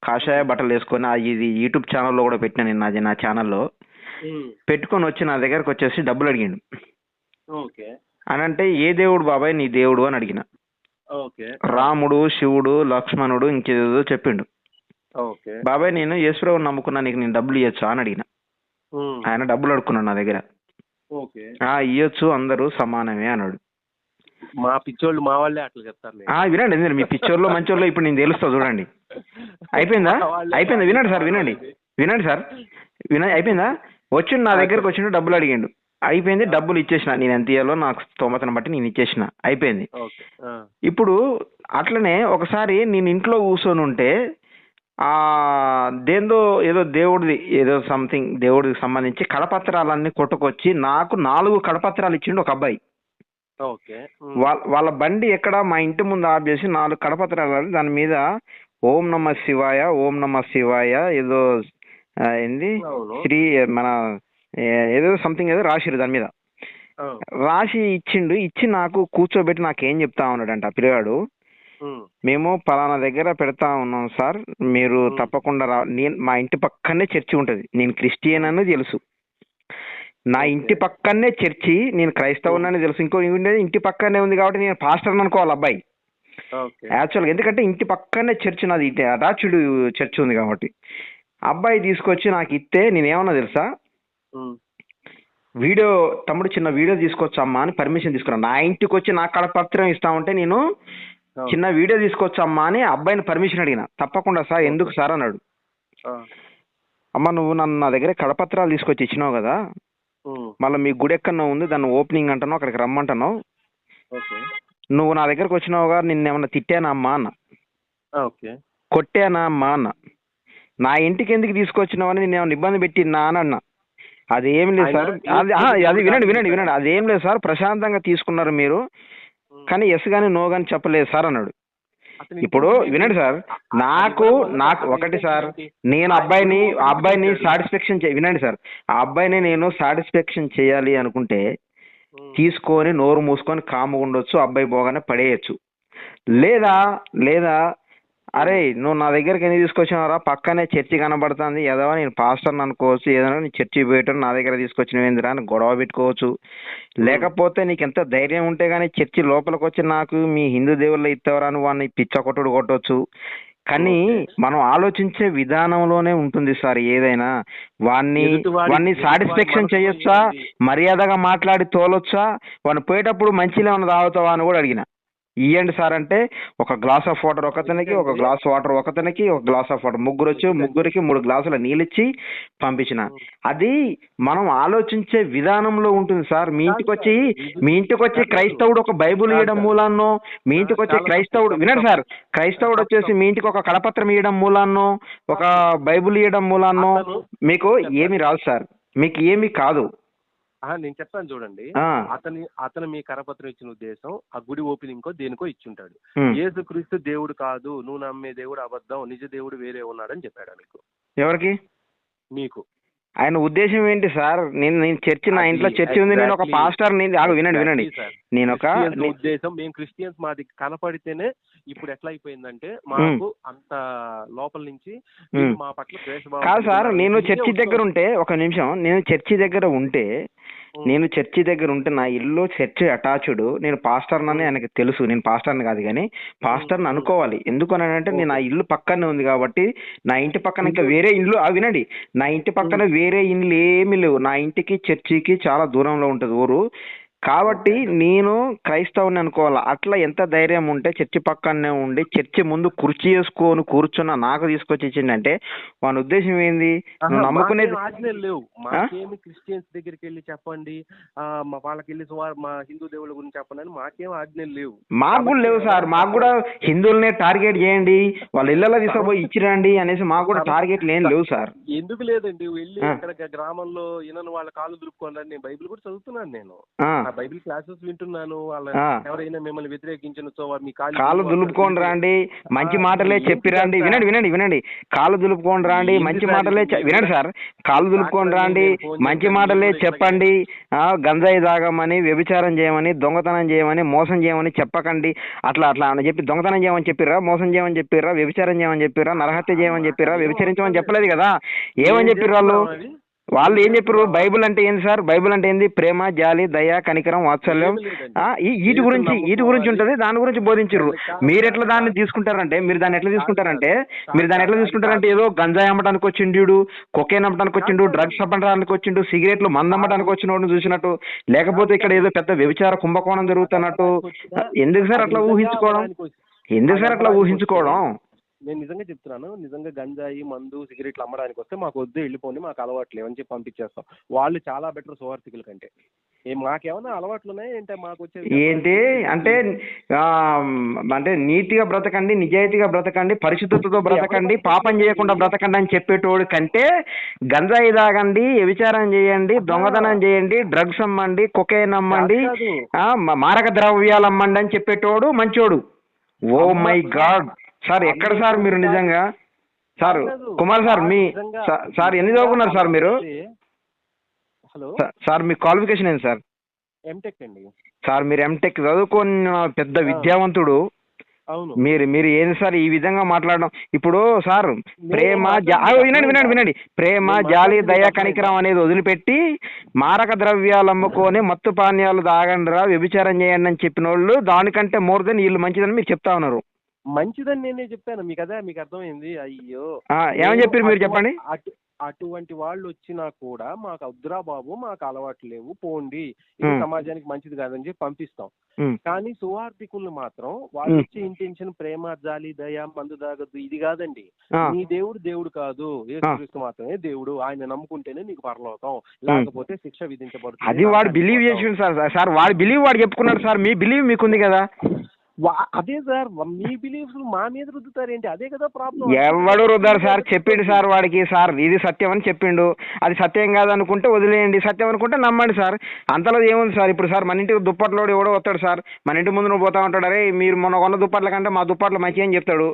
కాషాయ బట్టలు వేసుకొని, ఇది యూట్యూబ్ ఛానల్లో కూడా పెట్టినా నేను, నా ఛానల్లో పెట్టుకొని వచ్చి నా దగ్గరకు వచ్చేసి డబ్బులు అడిగిండు. అని అంటే, ఏ దేవుడు బాబాయ్ నీ దేవుడు అని అడిగిన. రాముడు, శివుడు, లక్ష్మణుడు, ఇంకేదో చెప్పిండు. బాబాయ్ నేను యేసుప్రభుని నమ్ముకున్నా, నీకు నేను డబ్బులు ఇవ్వచ్చా అని అడిగిన. ఆయన డబ్బులు అడుక్కున్నాడు నా దగ్గర. ఇవ్వచ్చు, అందరూ సమానమే అన్నాడు. మా పిచ్చోళ్ళు మా వాళ్ళే అట్లా చెప్తారు. వినండి వినండి, మీ పిచ్చోళ్ళు మంచోళ్ళు ఇప్పుడు నేను తెలుస్తా చూడండి. అయిపోయిందా? అయిపోయిందా? వినండి సార్, వినండి వినండి సార్, అయిపోయిందా? వచ్చిండు నా దగ్గరకు వచ్చిండు, డబ్బులు అడిగిండు, అయిపోయింది, డబ్బులు ఇచ్చేసిన. నేను ఎంత ఇయ్యాలో నాకు స్తోమతను బట్టి నేను ఇచ్చేసిన, అయిపోయింది. ఇప్పుడు అట్లనే ఒకసారి నేను ఇంట్లో కూర్చొని ఉంటే దేందో ఏదో దేవుడిది ఏదో సంథింగ్ దేవుడికి సంబంధించి కడపత్రాలన్నీ కొట్టుకొచ్చి నాకు 4 కడపత్రాలు ఇచ్చిండు ఒక అబ్బాయి. వాళ్ళ బండి ఎక్కడ మా ఇంటి ముందు ఆఫ్ చేసి 4 కడపత్రాలు, దాని మీద ఓం నమ శివాయ, ఓం నమ శివాయ ఏదో ఏంది శ్రీ మన ఏదో సంథింగ్ ఏదో రాసిరు దాని మీద, రాసి ఇచ్చిండు. ఇచ్చి నాకు కూర్చోబెట్టి నాకేం చెప్తా ఉన్నాడంట ఆ పిల్లగాడు, మేము పలానా దగ్గర పెడతా ఉన్నాం సార్, మీరు తప్పకుండా నేను మా ఇంటి పక్కనే చర్చి ఉంటుంది, నేను క్రిస్టియన్ అని తెలుసు, నా ఇంటి పక్కనే చర్చి, నేను క్రైస్తవునని తెలుసు, ఇంకో ఇంటి పక్కనే ఉంది కాబట్టి నేను పాస్టర్ అనుకోవాలి అబ్బాయి యాక్చువల్గా, ఎందుకంటే ఇంటి పక్కనే చర్చి నాది, అటాచ్డ్ చర్చి ఉంది కాబట్టి. అబ్బాయి తీసుకొచ్చి నాకు ఇస్తే నేనేమన్నా తెలుసా, వీడియో తమ్ముడు చిన్న వీడియో తీసుకొచ్చమ్మా అని పర్మిషన్ తీసుకున్నాను. నా ఇంటికి వచ్చి నా కడపత్రం ఇస్తా ఉంటే నేను చిన్న వీడియో తీసుకొచ్చమ్మా అని అబ్బాయిని పర్మిషన్ అడిగిన. తప్పకుండా సార్, ఎందుకు సార్ అన్నాడు. అమ్మ నువ్వు నన్ను నా దగ్గర కడపత్రాలు తీసుకొచ్చి ఇచ్చినావు కదా, మళ్ళీ మీ గుడి ఎక్కడో ఉంది, దాన్ని ఓపెనింగ్ అంటున్నావు, అక్కడికి రమ్మంటున్నావు, నువ్వు నా దగ్గరకు వచ్చినావుగా, నిన్నేమన్నా తిట్టానా అమ్మా అన్న, కొట్టానా అమ్మా అన్న, నా ఇంటికి ఎందుకు తీసుకొచ్చినావని నేనేమన్నా ఇబ్బంది పెట్టినా అని అన్నా. అదేం లేదు సార్, అది వినండి వినండి వినండి, అదేం లేదు సార్, ప్రశాంతంగా తీసుకున్నారు మీరు, కానీ ఎస్ కానీ నో కానీ చెప్పలేదు సార్ అన్నాడు. ఇప్పుడు వినండి సార్, నాకు ఒకటి సార్, నేను అబ్బాయిని సాటిస్ఫాక్షన్ వినండి సార్, ఆ అబ్బాయిని నేను సాటిస్ఫాక్షన్ చేయాలి అనుకుంటే తీసుకొని నోరు మూసుకొని కాముగా ఉండొచ్చు, అబ్బాయి పోగానే పడేయచ్చు. లేదా అరే నువ్వు నా దగ్గరికి ఎందుకు తీసుకొచ్చినావురా, పక్కనే చర్చి కనబడుతుంది ఏదో, నేను పాస్టర్ని అనుకోవచ్చు, ఏదైనా నేను చర్చి పోయటం నా దగ్గర తీసుకొచ్చినవి ఏందిరా అని గొడవ పెట్టుకోవచ్చు. లేకపోతే నీకు ఎంత ధైర్యం ఉంటే కానీ చర్చి లోపలికి వచ్చి నాకు మీ హిందూ దేవుళ్ళ ఇస్తావరా అని వాడిని పిచ్చ కొట్టుడు కొట్టవచ్చు. కానీ మనం ఆలోచించే విధానంలోనే ఉంటుంది సార్ ఏదైనా. వాడిని సాటిస్ఫాక్షన్ చేయొచ్చా, మర్యాదగా మాట్లాడి తోలొచ్చా, వాడిని పోయేటప్పుడు మంచిగా ఏమైనా తాగుతావా అని కూడా అడిగిన. ఇయ్యండి సార్ అంటే ఒక గ్లాస్ ఆఫ్ వాటర్ ఒకతనికి, ఒక గ్లాస్ వాటర్ ఒకతనికి, ఒక గ్లాస్ ఆఫ్ వాటర్, ముగ్గురికి 3 గ్లాసుల నీళ్ళు ఇచ్చి పంపించిన. అది మనం ఆలోచించే విధానంలో ఉంటుంది సార్. మీ ఇంటికి వచ్చి క్రైస్తవుడు ఒక బైబుల్ ఇవ్వడం మూలాన్నో, మీ ఇంటికి వచ్చే క్రైస్తవుడు వినండి సార్, క్రైస్తవుడు వచ్చేసి మీ ఇంటికి ఒక కడపత్రం ఇవ్వడం మూలాన్నో, ఒక బైబుల్ ఇవ్వడం మూలాన్నో మీకు ఏమి రాదు సార్, మీకు ఏమి కాదు. నేను చెప్తాను చూడండి, అతను మీ కరపత్రం ఇచ్చిన ఉద్దేశం ఆ గుడి ఓపెనింగ్ దేనికో ఇచ్చుంటాడు. యేసుక్రీస్తు దేవుడు కాదు, నువ్వు నమ్మే దేవుడు అబద్ధం, నిజ దేవుడు వేరే ఉన్నాడని చెప్పాడు మీకు. ఎవరికి? మీకు. ఆయన ఉద్దేశం ఏంటి సార్? నేను చర్చి, నా ఇంట్లో చర్చి ఉంది, నేను ఒక పాస్టర్, వినండి నేను ఒక ఉద్దేశం, మేము క్రిస్టియన్స్ మాది కనపడితేనే ఇప్పుడు ఎట్లా అయిపోయిందంటే మాకు అంత లోపల నుంచి మా పట్ల ద్వేషభావం కాదు సార్. నేను చర్చి దగ్గర ఉంటే, ఒక నిమిషం, నేను చర్చి దగ్గర ఉంటే నా ఇల్లు చర్చి అటాచ్డ్, నేను పాస్టర్ అని ఆయనకి తెలుసు, నేను పాస్టర్ని కాదు కానీ పాస్టర్ని అనుకోవాలి. ఎందుకు అని అంటే నేను నా ఇల్లు పక్కనే ఉంది కాబట్టి, నా ఇంటి పక్కన ఇంకా వేరే ఇండ్లు వినండి, నా ఇంటి పక్కన వేరే ఇండ్లు ఏమీ లేవు, నా ఇంటికి చర్చికి చాలా దూరంలో ఉంటుంది ఊరు, కాబట్టి నేను క్రైస్తవుని అనుకోవాలి. అట్లా ఎంత ధైర్యం ఉంటే చర్చి పక్కనే ఉండి చర్చి ముందు కుర్చీ వేసుకొని కూర్చున్న నాకు తీసుకొచ్చి ఇచ్చిందంటే వాని ఉద్దేశం ఏంది? నమ్ముకునేది ఆజ్ఞలు లేవు. మాకేమి క్రిస్టియన్స్ దగ్గరికి వెళ్ళి చెప్పండి, వాళ్ళకి వెళ్ళి మా హిందూ దేవుళ్ళ గురించి చెప్పండి అని మాకేం ఆజ్ఞలు లేవు. మాకు కూడా లేవు సార్. మాకు కూడా హిందువులనే టార్గెట్ చేయండి, వాళ్ళ ఇళ్లలో తీసుకుపోయి ఇచ్చిరండి అనేసి మాకు కూడా టార్గెట్లు ఏం లేవు సార్. ఎందుకు లేదండి, వెళ్ళి ఇక్కడ గ్రామంలో ఈయన వాళ్ళ కాళ్ళు దులుపుకోండి. నేను బైబిల్ కూడా చదువుతున్నాను, నేను బైబిల్ క్లాసెస్ వింటున్నాను. వాళ్ళ ఎవరైనా మిమ్మల్ని వ్యతిరేకించనొచ్చో మీ కాళ్ళు దులుపుకోండి రండి, మంచి మాటలే చెప్పిరండి. వినండి కాళ్ళు దులుపుకోండి రండి, మంచి మాటలే వినండి సార్, కాళ్ళు దులుపుకోండి రండి, మంచి మాటలే చెప్పండి. గంజాయి తాగమని, వ్యభిచారం చేయమని, దొంగతనం చేయమని, మోసం చేయమని చెప్పకండి. అట్లా అని చెప్పి దొంగతనం చేయమని చెప్పిర్రా, మోసం చేయమని చెప్పిర్రా, వ్యభిచారం చేయమని చెప్పిర్రా, నరహత్య చేయమని చెప్పిర్రా, వ్యభిచరించమని చెప్పలేదు కదా. ఏమని చెప్పిర్రు వాళ్ళు? వాళ్ళు ఏం చెప్పారు? బైబిల్ అంటే ఏంది సార్? బైబిల్ అంటే ఏంది? ప్రేమ, జాలి, దయ, కనికరం, వాత్సల్యం, వీటి గురించి ఉంటది, దాని గురించి బోధించారు. మీరు ఎట్లా దాన్ని తీసుకుంటారంటే ఏదో గంజాయి అమ్మటానికి వచ్చిండు, కొకేన్ అమ్మటానికి వచ్చిండు, డ్రగ్స్ అమ్మటానికి వచ్చిండు, సిగరెట్లు మందు అమ్మటానికి వచ్చిన చూసినట్టు, లేకపోతే ఇక్కడ ఏదో పెద్ద వ్యభిచార కుంభకోణం జరుగుతున్నట్టు. ఎందుకు సార్ అట్లా ఊహించుకోవడం? నేను నిజంగా చెప్తున్నాను, నిజంగా గంజాయి, మందు, సిగరెట్లు అమ్మడానికి వస్తే మాకు వద్దు, వెళ్ళిపోండి, మాకు అలవాట్లు లేవని చెప్పి పంపించేస్తాం. వాళ్ళు చాలా బెటర్ సువార్థికుల కంటే. మాకేమన్నా అలవాట్లు ఉన్నాయి ఏంటంటే మాకు వచ్చేది ఏంటి అంటే అంటే నీతిగా బ్రతకండి, నిజాయితీగా బ్రతకండి, పరిశుద్ధతతో బ్రతకండి, పాపం చేయకుండా బ్రతకండి అని చెప్పేటోడు కంటే గంజాయి తాగండి, వ్యభిచారం చేయండి, దొంగతనం చేయండి, డ్రగ్స్ అమ్మండి, కొకైన్ అమ్మండి, మారక ద్రవ్యాలు అమ్మండి అని చెప్పేటోడు మంచోడు. ఓ మై గాడ్ సార్, ఎక్కడ సార్ మీరు నిజంగా? సార్ కుమార్ సార్, సార్ ఎన్ని చదువుకున్నారు సార్ మీరు? హలో సార్ మీ క్వాలిఫికేషన్ ఏంటి సార్? ఎంటెక్ అండి సార్. మీరు ఎంటెక్ చదువుకున్న పెద్ద విద్యావంతుడు. అవును. మీరు ఏంది సార్ ఈ విధంగా మాట్లాడడం? ఇప్పుడు సార్ వినండి. ప్రేమ, జాలి, దయ, కనికరం అనేది వదిలిపెట్టి మారక ద్రవ్యాలు అమ్ముకొని మత్తు పానీయాలు తాగండిరా, వ్యభిచారం చేయండి అని చెప్పిన వాళ్ళు దానికంటే మోర్ దెన్ వీళ్ళు మంచిదని మీరు చెప్తా ఉన్నారు. మంచిదని నేనే చెప్పాను, మీకు అర్థమైంది. అయ్యో ఏమని చెప్పారు మీరు చెప్పండి. అటువంటి వాళ్ళు వచ్చినా కూడా మాకు వద్దురా బాబు, మాకు అలవాట్లు లేవు, పోండి, ఇది సమాజానికి మంచిది కాదని చెప్పి పంపిస్తాం. కానీ సువార్థికులు మాత్రం వాళ్ళు వచ్చే ఇంటెన్షన్ ప్రేమ, జాలి, దయ, మందు తాగద్దు ఇది కాదండి. నీ దేవుడు కాదు, యేసుక్రీస్తు మాత్రమే దేవుడు, ఆయన నమ్ముకుంటేనే నీకు పరలోకం, లేకపోతే శిక్ష విధించబడుతుంది. అది వాడు బిలీవ్ చేసి సార్, వాడు బిలీవ్ వాడు చెప్పుకున్నాడు సార్. మీ బిలీవ్ మీకుంది కదా. అదే సార్, మీ బిలీఫ్స్ మా మీద రుద్దుతారేంటి? అదే కదా ప్రాబ్లం. ఎవడు రుద్దారు సార్? చెప్పిండు సార్ వాడికి, సార్ ఇది సత్యం అని చెప్పిండు, అది సత్యం కాదనుకుంటే వదిలేయండి, సత్యం అనుకుంటే నమ్మండి సార్. అంతలో ఏముంది సార్? ఇప్పుడు సార్ మన ఇంటికి దుప్పట్లో ఎవడో వస్తాడు సార్, మన ఇంటి ముందు నువ్వు పోతా ఉంటాడు, అరే మీరు మొన్న కొన్న దుప్పట్ల కంటే మా దుప్పట్లు మంచి అని చెప్తాడు.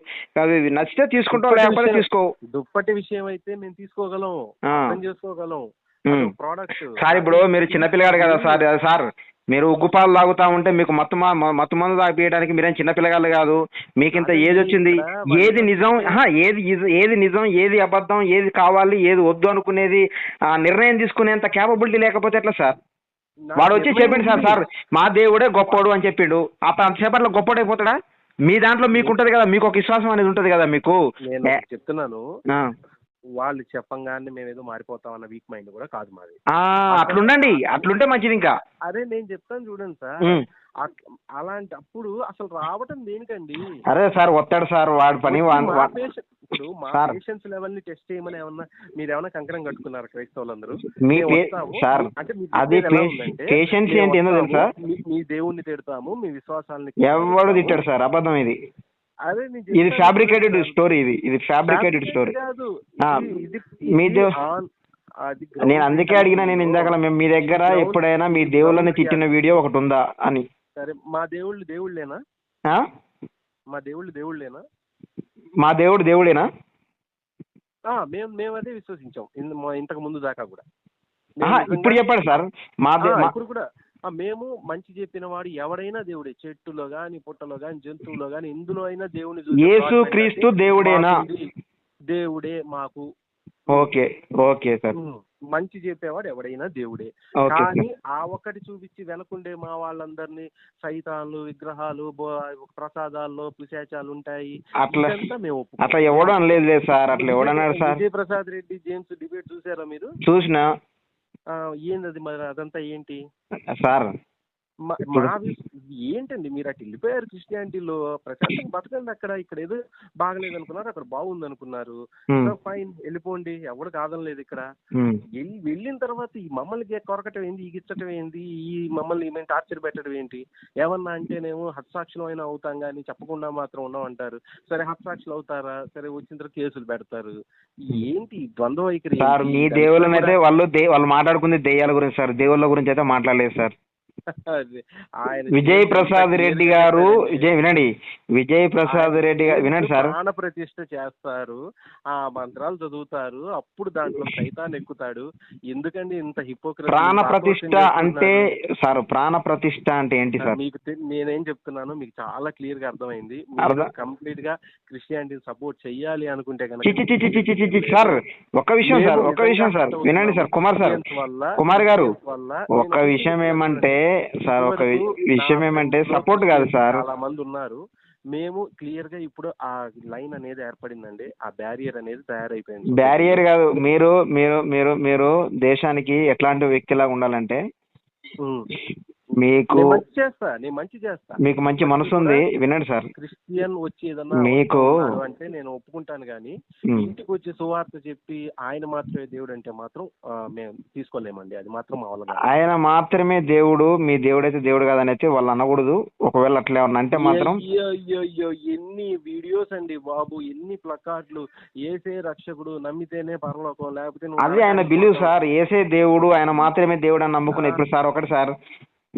అది నచ్చితే తీసుకుంటావు, లేకపోతే తీసుకో. దుప్పటి విషయం అయితే మేము తీసుకోగలం, చేసుకోగలం ప్రోడక్ట్ సార్. ఇప్పుడు మీరు చిన్నపిల్లగాడు కదా సార్. సార్ మీరు ఉగ్గుపాలు తాగుతా ఉంటే మీకు మత్తు మందు తాగిపించడానికి మీరేం చిన్నపిల్లగాళ్ళు కాదు. మీకింత ఏజ్ వచ్చింది. ఏది నిజం, ఏది నిజం, ఏది అబద్ధం, ఏది కావాలి, ఏది వద్దు అనుకునేది నిర్ణయం తీసుకునేంత క్యాపబిలిటీ లేకపోతే ఎట్లా సార్? వాడు వచ్చి చెప్పిండు సార్ మా దేవుడే గొప్పోడు అని చెప్పిండు. అంతసేపట్లో గొప్పోడు అయిపోతాడా? మీ దాంట్లో మీకు ఉంటది కదా, మీకు ఒక విశ్వాసం అనేది ఉంటది కదా మీకు. చెప్తున్నాను, వాళ్ళు చెప్పంగానే మేమేదో మారిపోతాం అన్న వీక్ మైండ్ కూడా కాదు మాది. అట్లుండండి, అట్లుంటే మంచిది. ఇంకా అదే నేను చెప్తాను చూడండి సార్, అలాంటి అప్పుడు అసలు రావటం దేనికండి? అరే సార్ వస్తాడు సార్, వాడి పని. ఇప్పుడు మా పేషెన్స్ లెవెల్ ని టెస్ట్ చేయమని ఏమన్నా మీరు ఏమన్నా కంకణం కట్టుకున్నారు క్రైస్తవులందరూ? మీ దేవుణ్ణి తిడతాము, మీ విశ్వాసాలని. ఎవడు తిట్టాడు సార్? అబద్ధం ఇది. ఇది ఫ్యాబ్రికేటెడ్ స్టోరీ. ఇది ఫ్యాబ్రికేటెడ్ స్టోరీ. నేను అందుకే అడిగినా, నేను ఇందాక మీ దగ్గర ఎప్పుడైనా మీ దేవుళ్ళని తిట్టిన వీడియో ఒకటి ఉందా అని. సరే, మా దేవుళ్ళేనా? మా దేవుడు దేవుడేనా? మేము అదే విశ్వసించాం ఇంతకు ముందు దాకా కూడా. ఇప్పుడు చెప్పండి సార్. ఇప్పుడు కూడా మేము మంచి చెప్పిన వాడు ఎవడైనా దేవుడే, చెట్టులో గాని, పుట్టలో గాని, జంతువులో గాని, ఇందులో అయినా దేవుని. యేసుక్రీస్తు దేవుడేనా? దేవుడే మాకు. Okay okay sir. మంచి చెప్పేవాడు ఎవడైనా దేవుడే. కానీ ఆ ఒక్కటి చూపించి వెనకుండే మా వాళ్ళందరినీ సైతాన్లు, విగ్రహాలు, ప్రసాదాల్లో పిశాచాలు ఉంటాయి అట్లా ఎవడో అనలేదు సార్. అట్లా ఎవడన్నాడు sir? Vijayaprasad Reddy James debate చూసారా మీరు? చూసినా. ఏంది మరి అదంతా ఏంటి సార్? ఏంటండి మీరు అటు వెళ్ళిపోయారు క్రిస్టియానిటీలో, ప్రశాంతంగా బతకండి అక్కడ. ఇక్కడ ఏదో బాగలేదు అనుకున్నారు, అక్కడ బాగుంది అనుకున్నారు, ఫైన్ వెళ్ళిపోండి, ఎవడు కాదనలేదు. ఇక్కడ వెళ్ళిన తర్వాత ఈ మమ్మల్ని కొరకటం ఏంది, ఈ గిచ్చటం ఏంది, ఈ మమ్మల్ని ఏమైనా టార్చర్ పెట్టడం ఏంటి? ఏమన్నా అంటేనేమో హతసాక్షులు అయినా అవుతాం కానీ చెప్పకుండా మాత్రం ఉన్నాం అంటారు. సరే హతసాక్షులు అవుతారా? సరే వచ్చిన తర్వాత కేసులు పెడతారు. ఏంటి ద్వంద్వ వైఖరి? మీ దేవుళ్ళని అయితే వాళ్ళు మాట్లాడుకుంది దెయ్యాల గురించి సార్, దేవుళ్ళ గురించి అయితే మాట్లాడలేదు సార్. అది ఆయన విజయ్ ప్రసాద్ రెడ్డి గారు వినండి, విజయ్ ప్రసాద్ రెడ్డి గారు వినండి సార్, ప్రాణ ప్రతిష్ఠ చేస్తారు, ఆ మంత్రాలు చదువుతారు, అప్పుడు దాంట్లో సైతాన్ ఎక్కుతాడు. ఎందుకండి ఇంత హిపోక్రసీ? ప్రాణ ప్రతిష్ఠ అంటే సార్, ప్రాణ ప్రతిష్ఠ అంటే ఏంటి సార్? మీకు నేనేం చెప్తున్నాను మీకు చాలా క్లియర్ గా అర్థమైంది. కంప్లీట్ గా క్రిస్టియానిటీని సపోర్ట్ చెయ్యాలి అనుకుంటే కనుక సార్ ఒక్క విషయం సార్ వినండి సార్, కుమార్ గారు ఒక్క విషయం ఏమంటే సార్, ఒక విషయం ఏమంటే సపోర్ట్ కాదు సార్, చాలా మంది ఉన్నారు. మేము క్లియర్ గా ఇప్పుడు ఆ లైన్ అనేది ఏర్పడిందండి, ఆ బ్యారియర్ అనేది తయారైపోయింది. బ్యారియర్ కాదు, మీరు మీరు మీరు మీరు దేశానికి ఎట్లాంటి వ్యక్తిలాగా ఉండాలంటే, మీకు మంచి చేస్తా, మీకు మంచి మనసు ఉంది. వినండి సార్, క్రిస్టియన్ వచ్చి ఏదన్నా మీకు అంటే నేను ఒప్పుకుంటాను, కానీ ఇంటికి వచ్చి సువార్త చెప్పి ఆయన మాత్రమే దేవుడు అంటే మాత్రం మేము తీసుకోలేమండి. అది మాత్రం ఆయన మాత్రమే దేవుడు, మీ దేవుడైతే దేవుడు కాదని అయితే వాళ్ళు అనకూడదు. ఒకవేళ అట్లా ఏమన్నా అంటే మాత్రం అయ్యో ఎన్ని వీడియోస్ అండి బాబు, ఎన్ని ప్లకార్డులు, ఏసే రక్షకుడు, నమ్మితేనే పరలోకం, లేకపోతే అది ఆయన బిలీవ్ సార్. ఏసే దేవుడు, ఆయన మాత్రమే దేవుడు అని నమ్ముకునే. ఇప్పుడు సార్ ఒకటి సార్,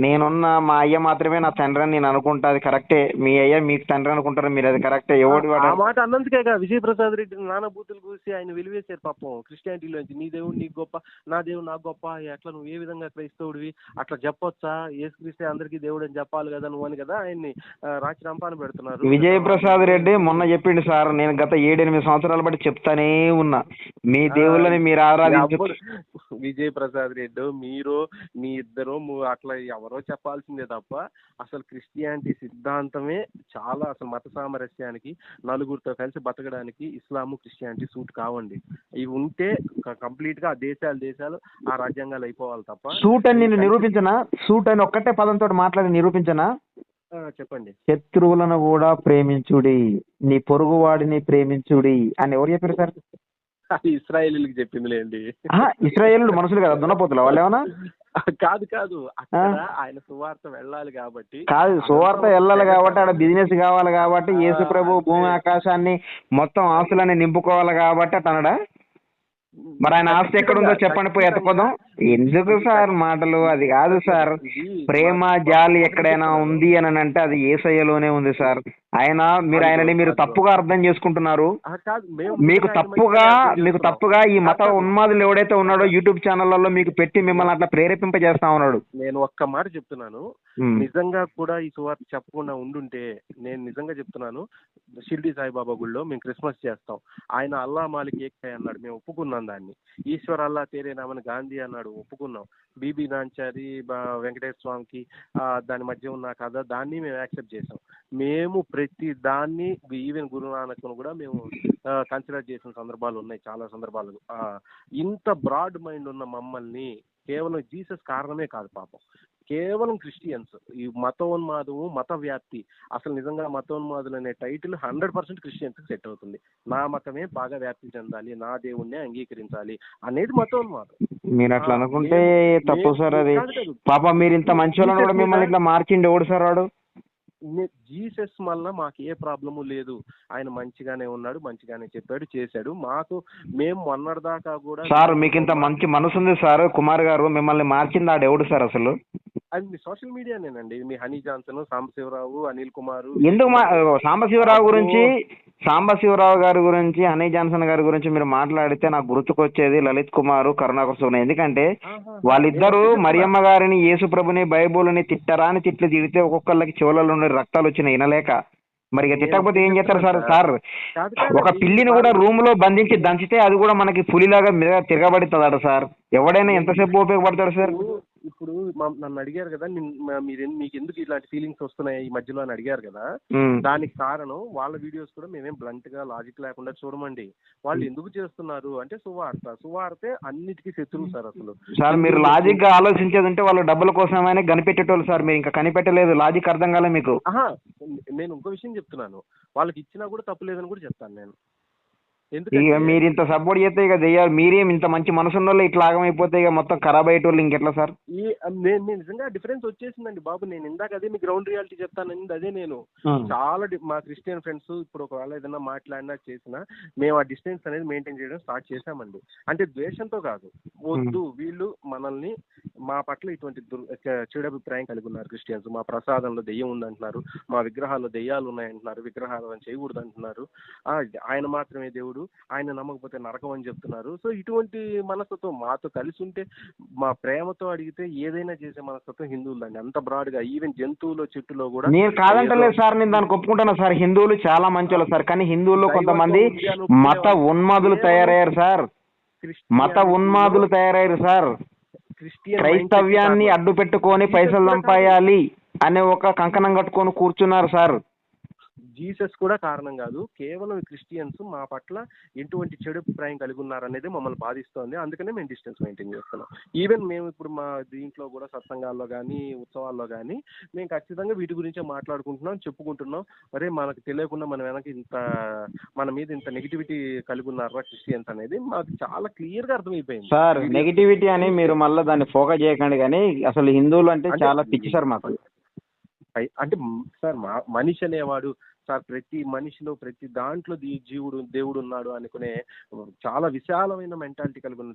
నేనున్న మా అయ్య మాత్రమే నా తండ్రి అని నేను అనుకుంటా, అది కరెక్టే. మీ అయ్య మీకు తండ్రి అనుకుంటారు మీరు, అది కరెక్టే. ఎవడు ఆ మాట అన్నందుకే విజయ్ ప్రసాద్ రెడ్డి నానా బూతులు కూసి ఆయన వెలివేశారు పాపం క్రిస్టియానిటీలోంచి. నీ దేవుడు నీకు గొప్ప, నా దేవుడు నాకు గొప్ప, ఎట్లా నువ్వు ఏ విధంగా క్రైస్తవుడివి, అట్లా చెప్పొచ్చా, యేసుక్రీస్తే అందరికీ దేవుడు అని చెప్పాలి కదా నువ్వు అని కదా ఆయన్ని రాచి రంపాన పెడుతున్నారు. విజయ్ ప్రసాద్ రెడ్డి మొన్న చెప్పిండు సార్, నేను గత 7-8 సంవత్సరాల బట్టి చెప్తానే ఉన్నా, మీ దేవుళ్ళని మీరు ఆరాధించు. విజయ్ ప్రసాద్ రెడ్డి మీరు మీ ఇద్దరు అట్లా ఎవరో చెప్పాల్సిందే తప్ప అసలు క్రిస్టియానిటీ సిద్ధాంతమే చాలా, అసలు మత సామరస్యానికి, నలుగురితో కలిసి బతకడానికి ఇస్లాము క్రిస్టియానిటీ సూట్ కావండి. ఇవి ఉంటే కంప్లీట్ గా దేశాలు ఆ రాజ్యాంగాలు అయిపోవాలి తప్ప. సూట్ అని నేను నిరూపించనా? సూట్ అని ఒక్కటే పదంతో మాట్లాడి నిరూపించనా? చెప్పండి. శత్రువులను కూడా ప్రేమించుడి, నీ పొరుగువాడిని ప్రేమించుడి అని ఎవరు చెప్పారు సార్? అది ఇస్రాయేలీలకు చెప్పిందిలేండి. ఇస్రాయేలు మనుషులు కదా, దున్నపోతులు వాళ్ళు ఏమన్నా? కాదు అక్కడ ఆయన సువార్త వెళ్ళాలి కాబట్టి, కాదు సువార్త వెళ్ళాలి కాబట్టి, ఆడ బిజినెస్ కావాలి కాబట్టి, యేసు ప్రభు భూమి ఆకాశాన్ని మొత్తం ఆస్తులన్నీ నింపుకోవాలి కాబట్టి అట్లా అనడా? మరి ఆయన ఆస్తి ఎక్కడుందో చెప్పండి, పోయి ఎత్తుకోదాం. ఎందుకు సార్ మాటలు? అది కాదు సార్, ప్రేమ జాలి ఎక్కడైనా ఉంది అని అంటే అది యేసయ్యలోనే ఉంది సార్. మీరు ఆయనని మీరు తప్పుగా అర్థం చేసుకుంటున్నారు. మీకు తప్పుగా ఈ మత ఉన్మాదులు ఎవడైతే ఉన్నాడో యూట్యూబ్ ఛానళ్లలో మీకు పెట్టి మిమ్మల్ని అట్లా ప్రేరేపింపజేస్తా ఉన్నాడు. నేను ఒక్క మాట చెప్తున్నాను, నిజంగా కూడా ఈ సువార్త చెప్పకుండా ఉండుంటే, నేను నిజంగా చెప్తున్నాను, షిర్డీ సాయిబాబా గుడిలో మేము క్రిస్మస్ చేస్తాం, ఆయన అల్లా మాలిక్ ఏకై అన్నాడు, మేము ఒప్పుకున్నాం. దాన్ని ఈశ్వర్ అల్లా తేరే నామని గాంధీ అన్నాడు, ఒప్పుకున్నాం. బీబీ నాంచారి వెంకటేశ్వర స్వామికి దాని మధ్య ఉన్న కథ, దాన్ని మేము యాక్సెప్ట్ చేసాం. మేము ప్రతి దాన్ని, ఈవెన్ గురునానక్ను కూడా మేము కన్సిడర్ చేసిన సందర్భాలు ఉన్నాయి, చాలా సందర్భాలు. ఇంత బ్రాడ్ మైండ్ ఉన్న మమ్మల్ని కేవలం జీసస్ కారణమే కాదు పాపం, కేవలం క్రిస్టియన్స్, ఈ మతోన్మాదము, మత వ్యాప్తి, అసలు నిజంగా మతోన్మాదులు అనే టైటిల్ 100% క్రిస్టియన్స్ సెట్ అవుతుంది. నా మతమే బాగా వ్యాప్తి చెందాలి, నా దేవుణ్ణే అంగీకరించాలి అనేది మతోన్మాదం. మీరు అట్లా అనుకుంటే తప్పు సార్. అది పాప మీరు ఇంత మంచి వాళ్ళని కూడా మిమ్మల్ని ఇట్లా మార్చిండి ఎవడు సార్ వాడు? జీసస్ వల్ల మాకు ఏ ప్రాబ్లము లేదు, ఆయన మంచిగానే ఉన్నాడు, మంచిగానే చెప్పాడు, చేశాడు. మేము మొన్నటిదాకా కూడా సార్ మీకు ఇంత మంచి మనసు ఉంది సార్, కుమార్ గారు మిమ్మల్ని మార్చింది ఆడెవడు సార్ అసలు? అది మీ సోషల్ మీడియానేనండి, మీ హనీ జాన్సన్, సాంబశివరావు, అనిల్ కుమార్. ఎందుకు సాంబశివరావు గారి గురించి, హనీ జాన్సన్ గారి గురించి మీరు మాట్లాడితే నాకు గుర్తుకొచ్చేది లలిత్ కుమార్, కరుణాకర్ సుగుణ. ఎందుకంటే వాళ్ళిద్దరూ మరియమ్మ గారిని, యేసు ప్రభుని, బైబుల్ని తిట్టరాని తిట్లు తిడితే ఒక్కొక్కళ్ళకి చెవులలో ఉండే రక్తాలు వచ్చినాయి వినలేక. మరి ఇక తిట్టకపోతే ఏం చేస్తారు సార్? ఒక పిల్లిని కూడా రూమ్ లో బంధించి దంచితే అది కూడా మనకి పులిలాగా మీద తిరగబడుతుందట సార్. ఎవడైనా ఎంతసేపు ఉపయోగపడతాడు సార్? ఇప్పుడు నన్ను అడిగారు కదా, మీకు ఎందుకు ఇలాంటి ఫీలింగ్స్ వస్తున్నాయి ఈ మధ్యలో అని అడిగారు కదా, దానికి కారణం వాళ్ళ వీడియోస్ కూడా మేమేం బ్లంట్ గా లాజిక్ లేకుండా చూడమండి. వాళ్ళు ఎందుకు చేస్తున్నారు అంటే సువార్తే అన్నిటికీ శత్రువు సార్. అసలు సార్ మీరు లాజిక్ గా ఆలోచించేది ఉంటే వాళ్ళు డబ్బుల కోసమైనా కనిపెట్టేటోళ్ళు సార్, మీరు ఇంకా కనిపెట్టలేదు, లాజిక్ అర్థం కాలే మీకు. నేను ఇంకో విషయం చెప్తున్నాను, వాళ్ళకి ఇచ్చినా కూడా తప్పు లేదని కూడా చెప్తాను నేను. ఇక మీరు ఇంత సపోర్ట్ చేస్తే ఇక చెయ్యాలి, మీరేం ఇంత మంచి మనసున్న వాళ్ళు ఇట్లా ఆగమైపోతే ఇక మొత్తం ఖరాబ్ అయ్యేటోళ్ళు ఇంకెట్లా సార్? నేను నిజంగా డిఫరెన్స్ వచ్చేసిందండి బాబు. నేను ఇందాక అదే మీకు గ్రౌండ్ రియాలిటీ చెప్తానండి. అదే నేను చాలా మా క్రిస్టియన్ ఫ్రెండ్స్ ఇప్పుడు ఒకవేళ ఏదైనా మాట్లాడినా చేసినా మేము ఆ డిస్టెన్స్ అనేది మెయింటైన్ చేయడం స్టార్ట్ చేసామండి. అంటే ద్వేషంతో కాదు, వద్దు వీళ్ళు మనల్ని మా పట్ల ఇటువంటి చెడు అభిప్రాయం కలిగి ఉన్నారు క్రిస్టియన్స్. మా ప్రసాదంలో దెయ్యం ఉందంటున్నారు, మా విగ్రహాల్లో దెయ్యాలు ఉన్నాయంటున్నారు, విగ్రహాలను చేయకూడదు అంటున్నారు, ఆయన మాత్రమే దేవుడు, ఆయన నమ్మకపోతే నరకం అని చెప్తున్నారు. సో ఇటువంటి మనస్తత్వం మాతో కలిసి ఉంటే, మా ప్రేమతో అడిగితే ఏదైనా చేసే మనస్తత్వం హిందువులండి. అంత బ్రాడ్గా ఈవెన్ జంతువులో చెట్టులో కూడా. నేను కాదంటలేదు సార్, నేను దానికి ఒప్పుకుంటున్నా సార్. హిందువులు చాలా మంచోళ్ళు సార్, కానీ హిందువుల్లో కొంతమంది మత ఉన్మాదులు తయారయ్యారు సార్. మత ఉన్మాదులు తయారయ్యారు సార్. క్రైస్తవ్యాన్ని అడ్డు పెట్టుకొని పైసలు సంపాయాలి అనే ఒక కంకణం కట్టుకొని కూర్చున్నారు సార్. జీసస్ కూడా కారణం కాదు, కేవలం క్రిస్టియన్స్ మా పట్ల ఎటువంటి చెడు అభిప్రాయం కలిగి ఉన్నారనేది మమ్మల్ని బాధిస్తోంది. అందుకనే మేము డిస్టెన్స్ మెయింటైన్ చేస్తున్నాం. ఈవెన్ మేము ఇప్పుడు మా దీంట్లో కూడా సత్సంగాల్లో కానీ ఉత్సవాల్లో కానీ మేము ఖచ్చితంగా వీటి గురించే మాట్లాడుకుంటున్నాం, చెప్పుకుంటున్నాం. అరే మనకు తెలియకుండా మన వెనక మన మీద ఇంత నెగిటివిటీ కలిగి ఉన్నారా క్రిస్టియన్స్ అనేది మాకు చాలా క్లియర్గా అర్థమైపోయింది సార్. నెగిటివిటీ అని మీరు మళ్ళీ దాన్ని ఫోకస్ చేయకండి, కానీ అసలు హిందువులు అంటే చాలా పిచ్చి సార్ మాకు. అంటే సార్ మనిషి అనేవాడు సార్, ప్రతి మనిషిలో ప్రతి దాంట్లో దేవుడు ఉన్నాడు అనుకునే చాలా విశాలమైన మెంటాలిటీ కలిగి ఉన్న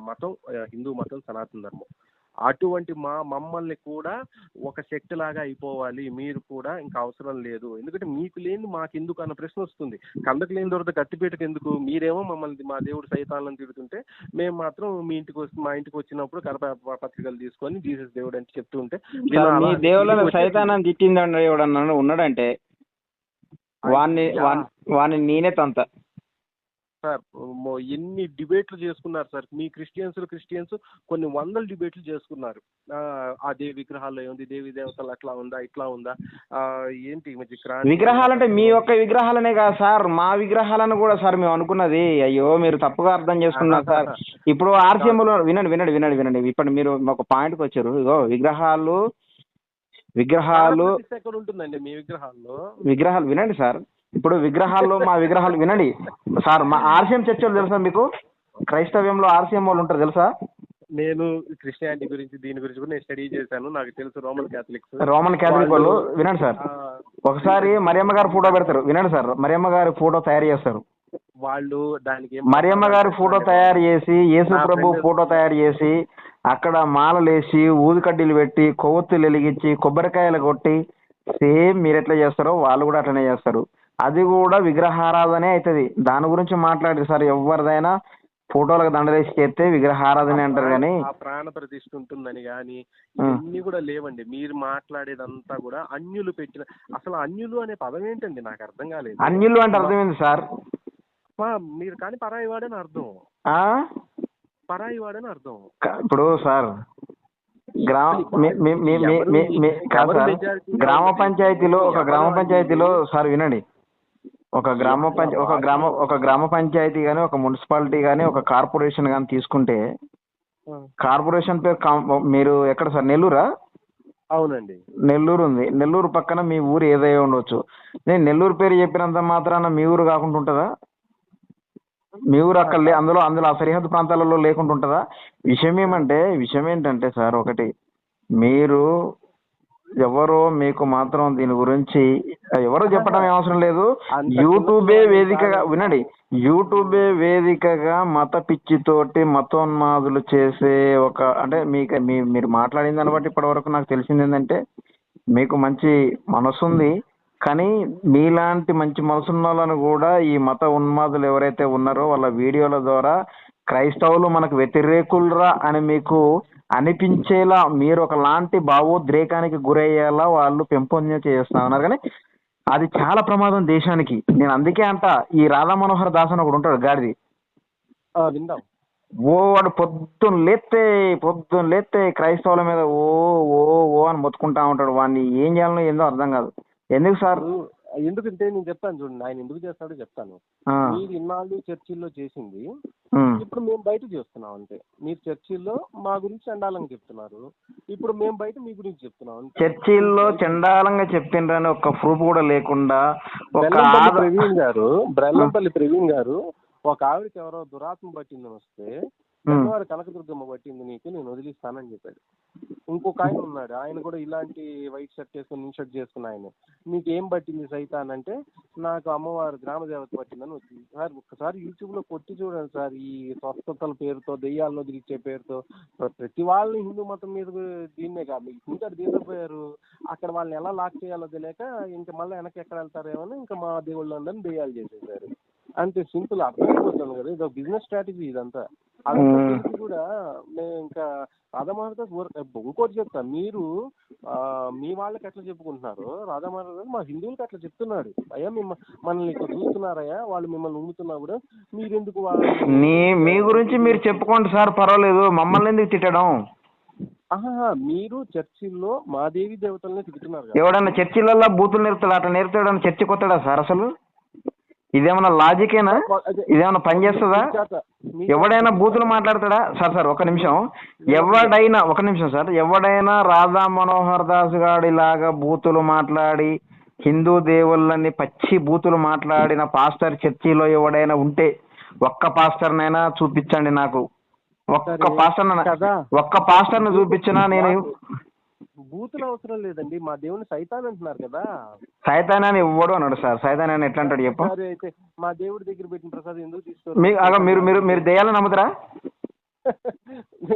మతం హిందూ మతం, సనాతన ధర్మం. అటువంటి మమ్మల్ని కూడా ఒక శక్తి లాగా అయిపోవాలి, మీరు కూడా ఇంకా అవసరం లేదు, ఎందుకంటే మీకు లేని మాకు ఎందుకు అన్న ప్రశ్న వస్తుంది. కందకు లేని దొరద కత్తిపీటకు ఎందుకు? మీరేమో మమ్మల్ని మా దేవుడు సైతాలను తిడుతుంటే మేము మాత్రం మా ఇంటికి వచ్చినప్పుడు కరపత్రికలు తీసుకొని జీసస్ దేవుడు అని చెప్తూ ఉంటే మీ దేవుళ్ళ సైతాన్ని తిట్టిందండి ఎవడన్నా ఉన్నాడంటే వాడిని నేనే తంత సార్. ఎన్ని డిబేట్లు చేసుకున్నారు సార్ మీ క్రిస్టియన్స్ కొన్ని వందల డిబేట్లు చేసుకున్నారు. ఆ దేవి విగ్రహాల్లో ఏముంది, దేవి దేవతలు అట్లా ఉందా ఇట్లా ఉందా, ఏంటి విగ్రహాలంటే మీ యొక్క విగ్రహాలనే కాదు సార్, మా విగ్రహాలను కూడా సార్ మేము అనుకున్నది. అయ్యో మీరు తప్పుగా అర్థం చేసుకున్నారు సార్. ఇప్పుడు ఆర్సీఎంలో వినండి. ఇప్పుడు మీరు ఒక పాయింట్కి వచ్చారు. ఇగో విగ్రహాలు ఎక్కడ ఉంటుందండి మీ విగ్రహాలు వినండి సార్. ఇప్పుడు విగ్రహాల్లో మా విగ్రహాలు వినండి సార్. మా ఆర్సీఎం చర్చలు తెలుసా మీకు? క్రైస్తవ్యంలో ఆర్సీఎం వాళ్ళు ఉంటారు తెలుసా? నేను క్రిస్టియానిటీ గురించి దీని గురించి కూడా నేను స్టడీ చేశాను, నాకు తెలుసు. రోమన్ క్యాథలిక్ వాళ్ళు వినండి సార్. ఒకసారి మరియమ్మ గారి ఫోటో పెడతారు, వినండి సార్. మరియమ్మ గారి ఫోటో తయారు చేస్తారు వాళ్ళు. దానికి మరియమ్మ గారి ఫోటో తయారు చేసి, యేసు ప్రభు ఫోటో తయారు చేసి, అక్కడ మాలలేసి, ఊదికడ్డీలు పెట్టి, కొవ్వొత్తులు వెలిగించి, కొబ్బరికాయలు కొట్టి, సేమ్ మీరు ఎట్లా చేస్తారో వాళ్ళు కూడా అట్లనే చేస్తారు. అది కూడా విగ్రహారాధనే అవుతుంది. దాని గురించి మాట్లాడారు సార్. ఎవరిదైనా ఫోటోలకు దండలేసి చేస్తే విగ్రహారాధనే అంటారు, కానీ ప్రాణ ప్రతిష్ఠ ఉంటుందని కానీ ఇవన్నీ కూడా లేవండి. మీరు మాట్లాడేదంతా కూడా అన్యులు పెట్టిన. అసలు అన్యులు అనే పదం ఏంటండి నాకు అర్థం కాలేదు. అన్యులు అంటే అర్థమైంది సార్. మీరు కానీ పరాయి వాడని అర్థం, పరాయి వాడని అర్థం. ఇప్పుడు సార్ గ్రామ పంచాయతీలో సార్ వినండి. ఒక గ్రామ పంచాయతీ కానీ, ఒక మున్సిపాలిటీ కానీ, ఒక కార్పొరేషన్ కానీ తీసుకుంటే, కార్పొరేషన్ పేరు మీరు ఎక్కడ సార్? నెల్లూరా? అవునండి, నెల్లూరు ఉంది. నెల్లూరు పక్కన మీ ఊరు ఏదై ఉండొచ్చు. నేను నెల్లూరు పేరు చెప్పినంత మాత్రాన మీ ఊరు కాకుండా ఉంటుందా? మీ ఊరు అక్కడ అందులో ఆ సరిహద్దు ప్రాంతాలలో లేకుండా ఉంటుందా? విషయం ఏంటంటే సార్, ఒకటి మీరు ఎవరో మీకు మాత్రం దీని గురించి ఎవరో చెప్పడం అవసరం లేదు. యూట్యూబే వేదికగా వినండి. యూట్యూబే వేదికగా మత పిచ్చితోటి మతోన్మాదులు చేసే అంటే మీరు మాట్లాడిన దాన్ని బట్టి ఇప్పటి వరకు నాకు తెలిసింది ఏంటంటే, మీకు మంచి మనసు ఉంది, కానీ మీలాంటి మంచి మనసున్న వాళ్ళను కూడా ఈ మత ఉన్మాదులు ఎవరైతే ఉన్నారో వాళ్ళ వీడియోల ద్వారా క్రైస్తవులు మనకు వ్యతిరేకులరా అని మీకు అనిపించేలా, మీరు ఒకలాంటి భావోద్రేకానికి గురయ్యేలా వాళ్ళు చేస్తా ఉన్నారు. కానీ అది చాలా ప్రమాదం దేశానికి. నేను అందుకే అంట, ఈ రాధా మనోహర్ దాస్ అని ఒకడు ఉంటాడు గాడిది, వాడు పొద్దున్న లేస్తే క్రైస్తవుల మీద ఓ అని మొత్తుకుంటా ఉంటాడు. వాడిని ఏం చేయాలనో ఏందో అర్థం కాదు. ఎందుకు సార్? ఎందుకంటే నేను చెప్తాను చూడండి, ఆయన ఎందుకు చేస్తాడో చెప్తాను. మీరు ఇన్నాళ్ళు చర్చిల్లో చేసింది ఇప్పుడు మేము బయట చేస్తున్నాం అంతే. మీరు చర్చిల్లో మా గురించి చండాలంగా చెప్తున్నారు, ఇప్పుడు మేము బయట మీ గురించి చెప్తున్నాం. చర్చిల్లో చండాలంగా చెప్పిండ్రని ఒక ప్రూఫ్ కూడా లేకుండా బ్రెల్లంపల్లి ప్రవీణ్ గారు ఒక ఆవిడకి ఎవరో దురాత్మ పట్టిందని వస్తే తెల్లవారు కనకదుర్గమ్మ పట్టింది నీకు, నేను వదిలిస్తానని చెప్పాడు. ఇంకొక ఆయన ఉన్నాడు, ఆయన కూడా ఇలాంటి వైట్ షర్ట్ వేసుకుని ఇన్షర్ట్ చేసుకున్న ఆయన, మీకు ఏం పట్టింది సైతాన్ అంటే, నాకు అమ్మవారు గ్రామ దేవత పట్టిందని వచ్చింది. సార్ ఒక్కసారి యూట్యూబ్ లో కొట్టి చూడండి సార్, ఈ స్వస్థతల పేరుతో, దెయ్యాలను వదిలిచ్చే పేరుతో ప్రతి వాళ్ళని హిందూ మతం మీద దీన్నే కాదు మీకు ఇంటర్ తీసుకుపోయారు. అక్కడ వాళ్ళని ఎలా లాక్ చేయాలో తెలియక ఇంకా మళ్ళీ వెనక్కి ఎక్కడ వెళ్తారేమో ఇంకా మా దేవుళ్ళందరినీ దెయ్యాలు చేసేసారు. అంతే సింపుల్, అర్థమైపోతుంది కదా, ఇది ఒక బిజినెస్ స్ట్రాటజీ ఇదంతా. అదంతా తెలిసి కూడా నేను ఇంకా రాధామహారాజు ఇంకోటి చెప్తా, మీరు మీ వాళ్ళకి ఎట్లా చెప్పుకుంటున్నారు, రాధామహారాజు మా హిందువులకి అట్లా చెప్తున్నాడు, అయ్యా మనల్ని ఇక్కడ చూస్తున్నారయ్యా, వాళ్ళు మిమ్మల్ని నమ్ముతున్నా కూడా మీరెందుకు మీ గురించి మీరు చెప్పుకోండి సార్, పర్వాలేదు, మమ్మల్ని ఎందుకు తిట్టడం? మీరు చర్చిల్లో మా దేవి దేవతల్ని తిడుతున్నారు. ఎవడన్నా చర్చిలలో బూతులు నేర్పుతాడు, అట్లా నేర్పుతాడని చర్చి కొత్తాడా సార్? అసలు ఇదేమన్నా లాజికేనా? ఇదేమన్నా పనిచేస్తుందా? ఎవడైనా బూతులు మాట్లాడతాడా సార్? ఒక నిమిషం సార్, ఎవడైనా రాధా మనోహర్ దాస్ గాడిలాగా బూతులు మాట్లాడి హిందూ దేవుళ్ళని పచ్చి బూతులు మాట్లాడిన పాస్టర్ చర్చిలో ఎవడైనా ఉంటే ఒక్క పాస్టర్నైనా చూపించండి నాకు. ఒక్క పాస్టర్ని చూపించినా నేను. బూతులు అవసరం లేదండి, మా దేవుని సైతాన్ అంటున్నారు కదా. సైతాన్ అని ఇవ్వడు అన్నాడు సార్. సైతాన్ అని ఎట్లా అంటాడు చెప్పు? అయితే మా దేవుడి దగ్గర పెట్టిన ప్రసాదం ఎందుకు తీసుకోరు? మీరు దెయ్యాలని నమ్ముతారా?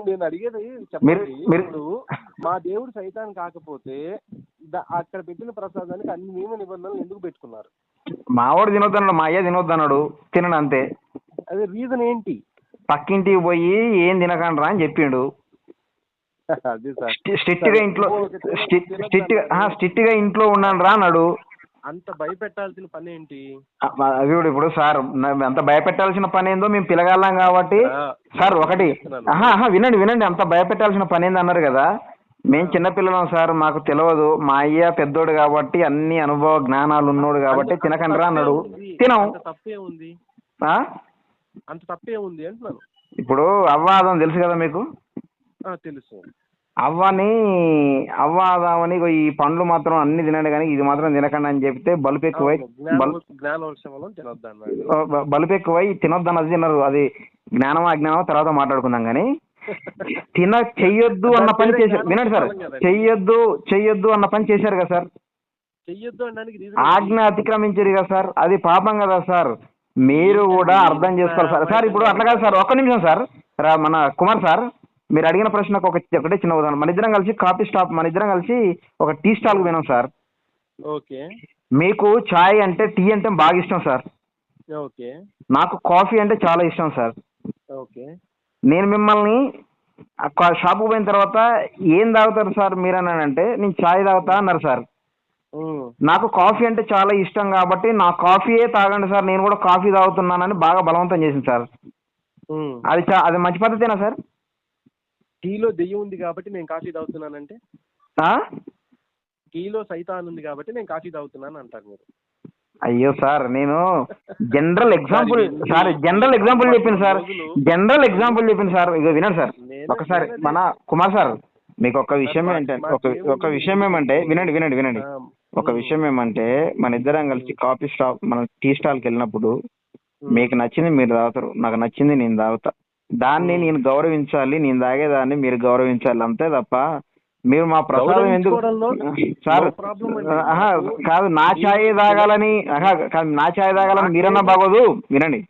నేను అడిగేది చెప్పండి. మా దేవుడు సైతాన్ కాకపోతే అక్కడ పెట్టిన ప్రసాదానికి అన్ని నియమ నిబంధనలు ఎందుకు పెట్టుకున్నారు? మావాడు తినొద్దన్నాడు, మా అయ్య తినొద్దన్నాడు, తినడు అంతే. అదే రీజన్ ఏంటి? పక్కింటికి పోయి ఏం తినకండ్రా అని చెప్పిండు. స్ట్రిక్ట్ గా ఇంట్లో ఉండండి రా అన్నాడు. అంత భయపెట్టాల్సిన పని ఏంటి? ఇప్పుడు సార్ అంత భయపెట్టాల్సిన పని ఏందో మేము పిలగాళ్ళం కాబట్టి సార్. ఒకటి వినండి, అంత భయపెట్టాల్సిన పని ఏంది అన్నారు కదా. మేము చిన్నపిల్లలం సార్, మాకు తెలియదు. మా అయ్య పెద్దోడు కాబట్టి అన్ని అనుభవ జ్ఞానాలు ఉన్నోడు కాబట్టి తినకండి రా అన్నాడు. తినం. అంత తప్పే ఉంది అంటున్నాను. ఇప్పుడు అవ్వాదం తెలుసు కదా మీకు? తెలుసు. అవ్వాదామని ఈ పండ్లు మాత్రం అన్ని తినండి కానీ ఇది మాత్రం తినకండి అని చెప్తే బలుపు ఎక్కువై తినొద్దన్నది తిన్నారు. అది జ్ఞానమా అజ్ఞానమా తర్వాత మాట్లాడుకుందాం కానీ చెయ్యొద్దు అన్న పని చేశారు. వినండి సార్, చెయ్యొద్దు అన్న పని చేశారు కదా సార్. ఆజ్ఞ అతిక్రమించారు కదా సార్, అది పాపం కదా సార్. మీరు కూడా అర్థం చేసుకోవాలి సార్. సార్ ఇప్పుడు అట్లా కాదు సార్, ఒక్క నిమిషం సార్. మన కుమార్ సార్, మీరు అడిగిన ప్రశ్నకు ఒకటే చిన్న ఉదాహరణ. మన ఇద్దరం కలిసి ఒక టీ స్టాల్కి పోయినాం సార్. ఓకే. మీకు చాయ్ అంటే టీ అంటే బాగా ఇష్టం సార్. ఓకే. నాకు కాఫీ అంటే చాలా ఇష్టం సార్. ఓకే. నేను మిమ్మల్ని షాపుకి పోయిన తర్వాత ఏం తాగుతారు సార్ మీరు అని అంటే నేను చాయ్ తాగుతా అన్నారు సార్. నాకు కాఫీ అంటే చాలా ఇష్టం కాబట్టి నా కాఫీయే తాగండి సార్, నేను కూడా కాఫీ తాగుతున్నానని బాగా బలవంతం చేసింది సార్. అది మంచి పద్ధతేనా సార్? టీలో దెయ్యం ఉంది కాబట్టి నేను కాఫీ తాగుతున్నానంటే, టీలో సైతాన్ ఉంది కాబట్టి నేను కాఫీ తాగుతున్నాను అంటారు మీరు. అయ్యో సార్, నేను జనరల్ ఎగ్జాంపుల్ చెప్పాను సార్. ఇక వినండి సార్ ఒకసారి. మన కుమార్ సార్, మీకు ఒక విషయం ఏమంటే వినండి. ఒక విషయం ఏమంటే మన ఇద్దరం కలిసి మన టీ స్టాల్కి వెళ్ళినప్పుడు మీకు నచ్చింది మీరు తాగుతారు, నాకు నచ్చింది నేను తాగుతా. దాన్ని నేను గౌరవించాలి, నేను తాగేదాన్ని మీరు గౌరవించాలి, అంతే తప్ప మీరు మా ప్రసాదం ఎందుకు సార్? కాదు, నా ఛాయ్ తాగాలని మీరన్నా బాగోదు. వినండి,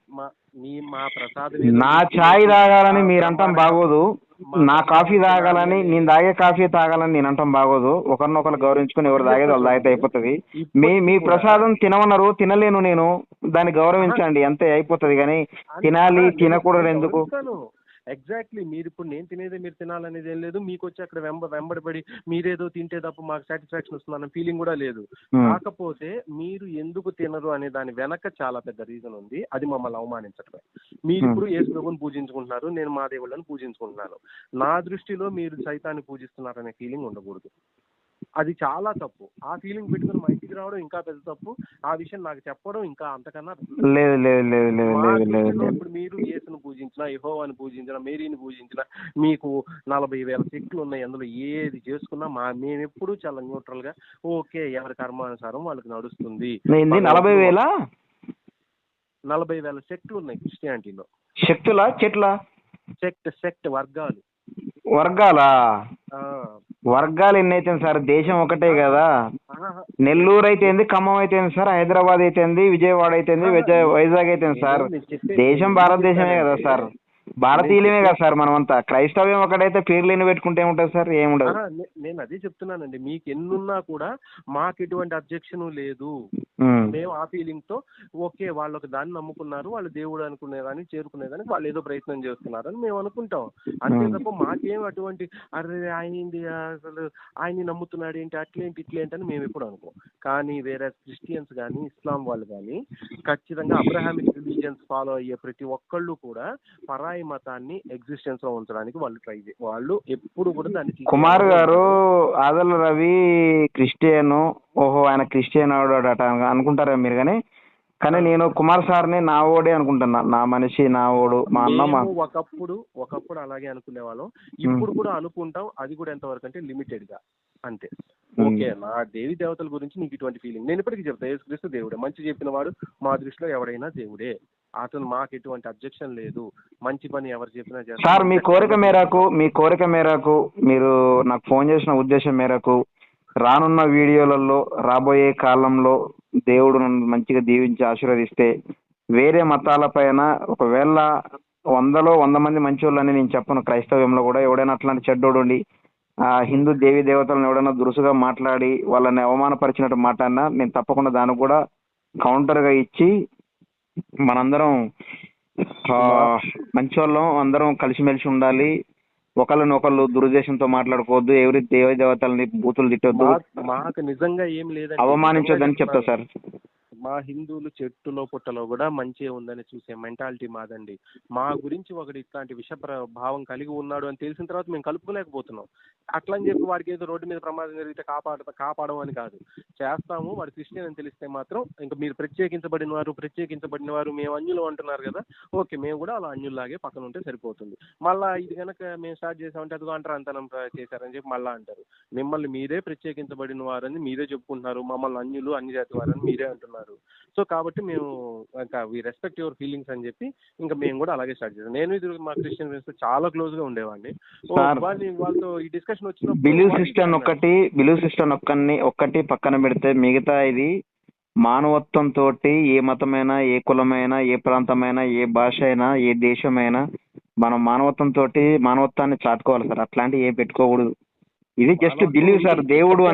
నా ఛాయ్ తాగాలని మీరంటాం బాగోదు, నా కాఫీ తాగాలని, నేను తాగే కాఫీ తాగాలని నేను అంటాం బాగోదు. ఒకరినొకరు గౌరవించుకుని ఎవరు తాగేది వాళ్ళు తాగితే అయిపోతుంది. మీ ప్రసాదం తినమన్నారు, తినలేను నేను, దాన్ని గౌరవించండి అంతే, అయిపోతుంది. కానీ తినాలి తినకూడదు ఎందుకు? ఎగ్జాక్ట్లీ. మీరు ఇప్పుడు నేను తినేదే మీరు తినాలనేది ఏం లేదు. మీకు వచ్చి అక్కడ వెంబడిపడి మీరేదో తింటే తప్ప మాకు సాటిస్ఫాక్షన్ వస్తుందన్న ఫీలింగ్ కూడా లేదు. కాకపోతే మీరు ఎందుకు తినరు అనే దాని వెనక చాలా పెద్ద రీజన్ ఉంది. అది మమ్మల్ని అవమానించటమే. మీరు ఇప్పుడు యేసు ప్రభువుని పూజించుకుంటున్నారు, నేను మా దేవుళ్ళని పూజించుకుంటున్నాను. నా దృష్టిలో మీరు సైతాన్ని పూజిస్తున్నారనే ఫీలింగ్ ఉండకూడదు. అది చాలా తప్పు. ఆ ఫీలింగ్ పెట్టుకుని మా ఇంటికి రావడం ఇంకా పెద్ద తప్పు. ఆ విషయం నాకు చెప్పడం ఇంకా అంతకన్నా లేదు. ఇప్పుడు మీరు యేసును పూజించినా, యెహోవాని పూజించినా, మేరీని పూజించినా, మీకు 40,000 శక్తులు ఉన్నాయి. అందులో ఏది చేసుకున్నా మేము ఎప్పుడు చాలా న్యూట్రల్ గా ఓకే, ఎవరి కర్మానుసారం వాళ్ళకి నడుస్తుంది. 40,000 శక్తులు ఉన్నాయి క్రిస్టియానిటీలో. శక్తులా చెట్లా? సెక్ట్ వర్గాలు. వర్గాలా? ఆ, వర్గాలు ఎన్ని అయితే సార్? దేశం ఒకటే కదా. ఆహా. నెల్లూరు అయితే ఏంది, ఖమ్మం అయితే ఏంది సార్, హైదరాబాద్ అయితే ఏంది, విజయవాడ అయితే ఏంది, వైజాగ్ అయితే ఏంది సార్? నేను చెప్పేది దేశం ఎందుకు భారతదేశమే కదా చెప్తానంటే, సార్. భారతీయులమే కదా సార్ మనమంతా. క్రైస్తవ్యం ఒకటైతే పేర్లు ఎన్ని పెట్టుకుంటే ఏముంటుంది సార్? ఏముండదు. నేను అదే చెప్తున్నానండి, మీకు ఎన్నున్నా కూడా మాకు ఎటువంటి అబ్జెక్షన్ లేదు. మేము ఆ ఫీలింగ్ తో ఓకే, వాళ్ళు ఒక దాన్ని నమ్ముకున్నారు, వాళ్ళు దేవుడు అనుకునేదాన్ని చేరుకునేదానికి వాళ్ళు ఏదో ప్రయత్నం చేస్తున్నారు అని మేము అనుకుంటాం. అంతే తప్ప మాకేం అటువంటి అరే ఆయన అసలు ఆయన్ని నమ్ముతున్నాడు ఏంటి, అట్లేంటి ఇట్లేంటి అని మేము ఎప్పుడు అనుకోం. కానీ వేరే క్రిస్టియన్స్ కానీ ఇస్లాం వాళ్ళు కానీ ఖచ్చితంగా అబ్రహామిక్ రిలీజియన్స్ ఫాలో అయ్యే ప్రతి ఒక్కళ్ళు కూడా పరాయి మతాన్ని ఎగ్జిస్టెన్స్ లో ఉంచడానికి వాళ్ళు ఎప్పుడు కూడా దాన్ని. కుమార్ గారు, ఆదల రవి క్రిస్టియన్, ఓహో ఆయన క్రిస్టియన్ ఆవిడట అనుకుంటారా మీరు? కానీ నేను కుమార్ సార్ని నా ఓడే అనుకుంటున్నా. నా మనిషి, నా ఓడు, మా అన్న. ఒకప్పుడు అలాగే అనుకునే వాళ్ళం, ఇప్పుడు కూడా అనుకుంటాం. అది కూడా ఎంతవరకు అంటే లిమిటెడ్ గా, అంతే. ఓకే, నా దేవి దేవతల గురించి నీకు ఇటువంటి ఫీలింగ్ నేను ఇప్పటికీ చెప్తా. యేసుక్రీస్తు దేవుడే, మంచి చెప్పిన వాడు మా దృష్టిలో ఎవడైనా దేవుడే. అతను మాకు ఎటువంటి అబ్జెక్షన్ లేదు. మంచి పని ఎవరు చెప్పినా చేస్తారు. సార్ మీ కోరిక మేరకు మీరు నాకు ఫోన్ చేసిన ఉద్దేశం మేరకు రానున్న వీడియోలలో, రాబోయే కాలంలో దేవుడు నన్ను మంచిగా దీవించి ఆశీర్వదిస్తే వేరే మతాల పైన ఒకవేళ 100 మంది మంచోళ్ళని నేను చెప్పను. క్రైస్తవ్యంలో కూడా ఎవడైనా అట్లాంటి చెడ్డోడు ఉండి హిందూ దేవి దేవతలను ఎవడైనా దురుసుగా మాట్లాడి వాళ్ళని అవమానపరిచినట్టు మాట్లాడినా నేను తప్పకుండా దానికి కూడా కౌంటర్గా ఇచ్చి మనందరం మంచి వాళ్ళం, అందరం కలిసిమెలిసి ఉండాలి. ఒకళ్ళనొకళ్ళు దురుద్దేశంతో మాట్లాడుకోవద్దు, ఎవరి దేవతల్ని బూతులు తిట్టొద్దు, మాకు నిజంగా ఏం లేదండి, అవమానించొద్దని చెప్తా సార్. మా హిందువులు చెట్టులో పుట్టలో కూడా మంచిగా ఉందని చూసే మెంటాలిటీ మాదండి. మా గురించి ఒకటి ఇట్లాంటి విష భావం కలిగి ఉన్నాడు అని తెలిసిన తర్వాత మేము కలుపుకోలేకపోతున్నాం. అట్లని చెప్పి వాడికి ఏదో రోడ్డు మీద ప్రమాదం జరిగితే కాపాడడం అని కాదు చేస్తాము. వాడు క్రిస్టియన్ అని తెలిస్తే మాత్రం ఇంకా మీరు ప్రత్యేకించబడిన వారు మేము అన్యులు అంటున్నారు కదా, ఓకే మేము కూడా అలా అన్యుల్లాగే పక్కన ఉంటే సరిపోతుంది. మళ్ళీ ఇది కనుక మేము స్టార్ట్ చేసామంటే అదిగో అంతరం చేశారని చెప్పి మళ్ళీ అంటారు. మిమ్మల్ని మీరే ప్రత్యేకించబడిన వారని మీరే చెప్పుకుంటున్నారు, మమ్మల్ని అన్యులు అన్ని జాతి వారని మీరే అంటున్నారు. సో కాబట్టి మేము ఇంకా వి రెస్పెక్ట్ యువర్ ఫీలింగ్స్ అని చెప్పి ఇంకా మేము కూడా అలాగే స్టార్ట్ చేసాం. నేను ఇది మా క్రిస్టియన్ ఫ్రెండ్స్ తో చాలా క్లోజ్ గా ఉండేవాడిని. వాళ్ళతో ఈ డిస్కషన్ వచ్చిన బిలీవ్ సిస్టమ్ ఒక్కటి పక్కన పెడితే మిగతా ఇది మానవత్వం తోటి ఏ మతమైనా, ఏ కులమైనా, ఏ ప్రాంతమైనా, ఏ భాష అయినా, ఏ దేశమైనా మనం మానవత్వం తోటి మానవత్వాన్ని చాటుకోవాలి సార్. అట్లాంటివి ఏ పెట్టుకోకూడదు. ఇది జస్ట్ బిలీవ్ సార్. దేవుడు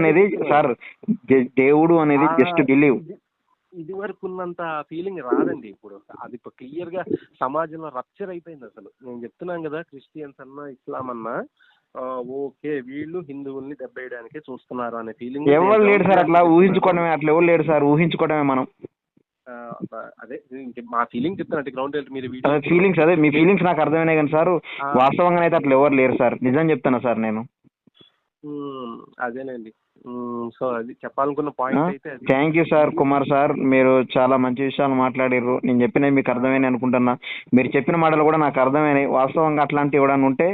అనేది జస్ట్ బిలీవ్. ఇది వరకు ఉన్నంత ఫీలింగ్ రాదండి ఇప్పుడు. అది క్లియర్ గా సమాజంలో రప్చర్ అయిపోయింది అసలు. నేను చెప్తున్నాను కదా, క్రిస్టియన్స్ అన్నా ఇస్లాం అన్నా ఓకే వీళ్ళు హిందువుల్ని దెబ్బేయడానికే చూస్తున్నారు అనే ఫీలింగ్ ఎవరు లేడు సార్. అట్లా ఎవరు లేడు సార్. ఊహించుకోవడమే మనం. అదే మా ఫీలింగ్ చెప్తానంటే గ్రౌండ్ మీరు ఫీలింగ్స్, అదే మీ ఫీలింగ్స్ నాకు అర్థమైనాయి కానీ సార్ వాస్తవంగా అయితే అట్లా ఎవరు లేరు సార్. నిజం చెప్తాను సార్ నేను. అదేనండి. సో అది చెప్పాలనుకున్న పాయింట్ అయితే. Thank you sir, Kumar sir. మీరు చాలా మంచి విషయాలు మాట్లాడారు. నేను చెప్పినవి మీకు అర్థమైనాయి అనుకుంటున్నా. మీరు చెప్పిన మాటలు కూడా నాకు అర్థమైనాయి. వాస్తవంగా అట్లాంటి ఎవడన్నా ఉంటే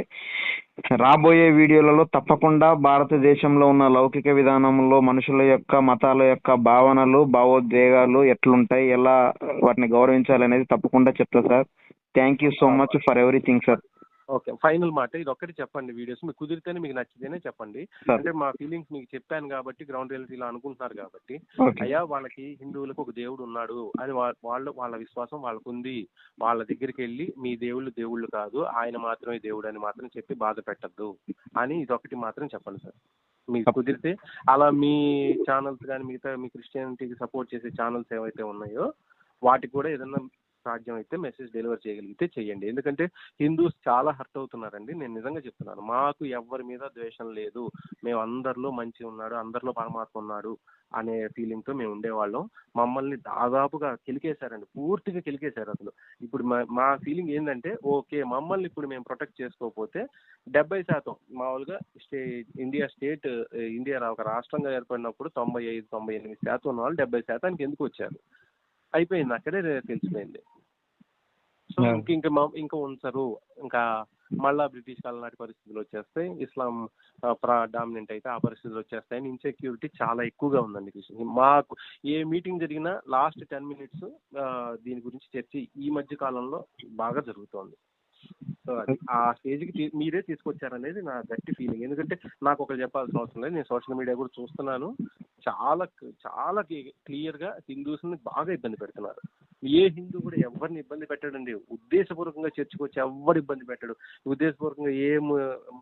రాబోయే వీడియోలలో తప్పకుండా భారతదేశంలో ఉన్న లౌకిక విధానంలో మనుషుల యొక్క మతాల యొక్క భావనలు, భావోద్వేగాలు ఎట్లుంటాయి, ఎలా వాటిని గౌరవించాలి అనేది తప్పకుండా చెప్తా sir. Thank you so much for everything sir. Okay, final మాట ఇది ఒక్కటి చెప్పండి. వీడియోస్ మీకు కుదిరితేనే, మీకు నచ్చితేనే చెప్పండి. అంటే మా ఫీలింగ్స్ మీకు చెప్పాను కాబట్టి, గ్రౌండ్ రియాలిటీలో అనుకుంటున్నారు కాబట్టి, అయ్యా వాళ్ళకి హిందువులకు ఒక దేవుడు ఉన్నాడు అని వాళ్ళ విశ్వాసం వాళ్ళకు ఉంది. వాళ్ళ దగ్గరికి వెళ్ళి మీ దేవుళ్ళు కాదు, ఆయన మాత్రమే దేవుడు అని మాత్రం చెప్పి బాధ పెట్టద్దు అని ఇదొకటి మాత్రం చెప్పండి సార్. మీకు కుదిరితే అలా మీ ఛానల్స్ కానీ మిగతా మీ క్రిస్టియానిటీకి సపోర్ట్ చేసే ఛానల్స్ ఏవైతే ఉన్నాయో వాటికి కూడా ఏదన్నా సాధ్యం అయితే మెసేజ్ డెలివర్ చేయగలిగితే చెయ్యండి. ఎందుకంటే హిందూస్ చాలా హర్ట్ అవుతున్నారండి. నేను నిజంగా చెప్తున్నాను. మాకు ఎవరి మీద ద్వేషం లేదు, మేము అందరిలో మంచి ఉన్నాడు, అందరిలో పరమాత్మ ఉన్నాడు అనే ఫీలింగ్తో మేము ఉండేవాళ్ళం. మమ్మల్ని దాదాపుగా కిలికేశారండి, పూర్తిగా కిలికేశారు అసలు. ఇప్పుడు మా ఫీలింగ్ ఏంటంటే, ఓకే మమ్మల్ని ఇప్పుడు మేము ప్రొటెక్ట్ చేసుకోకపోతే 70% మామూలుగా ఇండియా ఒక రాష్ట్రంగా ఏర్పడినప్పుడు 95-98% ఉన్న వాళ్ళు 70% ఎందుకు వచ్చారు? అయిపోయింది, అక్కడే తెలిసిపోయింది. సో ఇంకా ఉంచరు. ఇంకా మళ్ళా బ్రిటిష్ కాలం నాటి పరిస్థితులు వచ్చేస్తాయి, ఇస్లాం డామినెంట్ అయితే ఆ పరిస్థితులు వచ్చేస్తాయని ఇన్సెక్యూరిటీ చాలా ఎక్కువగా ఉందండి. మాకు ఏ మీటింగ్ జరిగినా లాస్ట్ 10 minutes దీని గురించి చర్చ ఈ మధ్య కాలంలో బాగా జరుగుతోంది. సో అది ఆ స్టేజ్కి మీరే తీసుకొచ్చారనేది నా గట్టి ఫీలింగ్. ఎందుకంటే నాకు ఒకరు చెప్పాల్సిన అవసరం లేదు, నేను సోషల్ మీడియా కూడా చూస్తున్నాను. చాలా చాలా క్లియర్గా హిందూస్ని బాగా ఇబ్బంది పెడుతున్నారు. ఏ హిందూ కూడా ఎవరిని ఇబ్బంది పెట్టడండి. ఉద్దేశపూర్వకంగా చర్చకు వచ్చి ఎవరు ఇబ్బంది పెట్టడు. ఉద్దేశపూర్వకంగా ఏ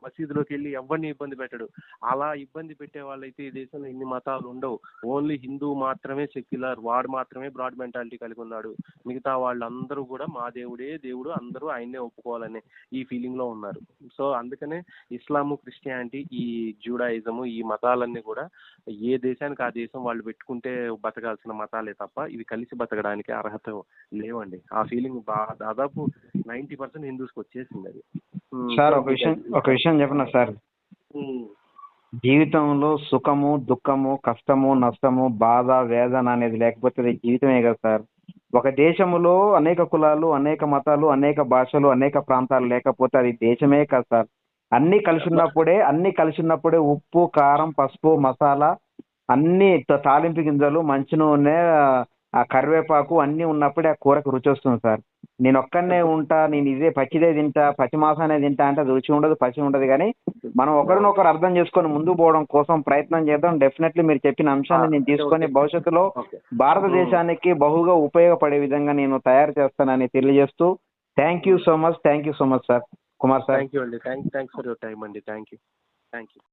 మసీదులోకి వెళ్ళి ఎవరిని ఇబ్బంది పెట్టడు. అలా ఇబ్బంది పెట్టే వాళ్ళైతే ఈ దేశంలో ఇన్ని మతాలు ఉండవు. ఓన్లీ హిందూ మాత్రమే సెక్యులర్, వాడు మాత్రమే బ్రాడ్ మెంటాలిటీ కలిగి ఉన్నాడు. మిగతా వాళ్ళందరూ కూడా మా దేవుడే దేవుడు, అందరూ ఆయన్నే ఒప్పుకోవాలనే ఈ ఫీలింగ్ లో ఉన్నారు. సో అందుకనే ఇస్లాము, క్రిస్టియానిటీ, ఈ జూడాయిజము, ఈ మతాలన్నీ కూడా ఏ దేశానికి ఆ దేశం వాళ్ళు పెట్టుకుంటే బతకాల్సిన మతాలే తప్ప ఇవి కలిసి బతకడానికి అర్హత లేవండి. ఆ ఫీలింగ్ దాదాపు 90% హిందూస్కి వచ్చేసింది అది. సార్ ఒక విషయం చెప్పనా సార్, జీవితంలో సుఖము, దుఃఖము, కష్టము, నష్టము, బాధ, వేదన అనేది లేకపోతే అది జీవితమే కదా సార్. ఒక దేశంలో అనేక కులాలు, అనేక మతాలు, అనేక భాషలు, అనేక ప్రాంతాలు లేకపోతే అది దేశమే కదా సార్. అన్నీ కలిసి ఉన్నప్పుడే ఉప్పు, కారం, పసుపు, మసాలా, అన్ని తాలింపు గింజలు, మంచి నూనె, ఆ కరివేపాకు అన్నీ ఉన్నప్పుడే ఆ కూరకు రుచి వస్తుంది సార్. నేను ఒక్కనే ఉంటా, నేను ఇదే పచ్చిదే తింటా, పచ్చి మాసానే తింటా అంటే అది రుచి ఉండదు, పచ్చి ఉండదు. కానీ మనం ఒకరినొకరు అర్థం చేసుకొని ముందుకు పోవడం కోసం ప్రయత్నం చేద్దాం. డెఫినెట్లీ మీరు చెప్పిన అంశాన్ని నేను తీసుకొని భవిష్యత్తులో భారతదేశానికి బహుగా ఉపయోగపడే విధంగా నేను తయారు చేస్తానని తెలియజేస్తూ thank you so much sir Kumar sir. Thank you అండి. థ్యాంక్స్ ఫర్ యువర్ టైం అండి. Thank you.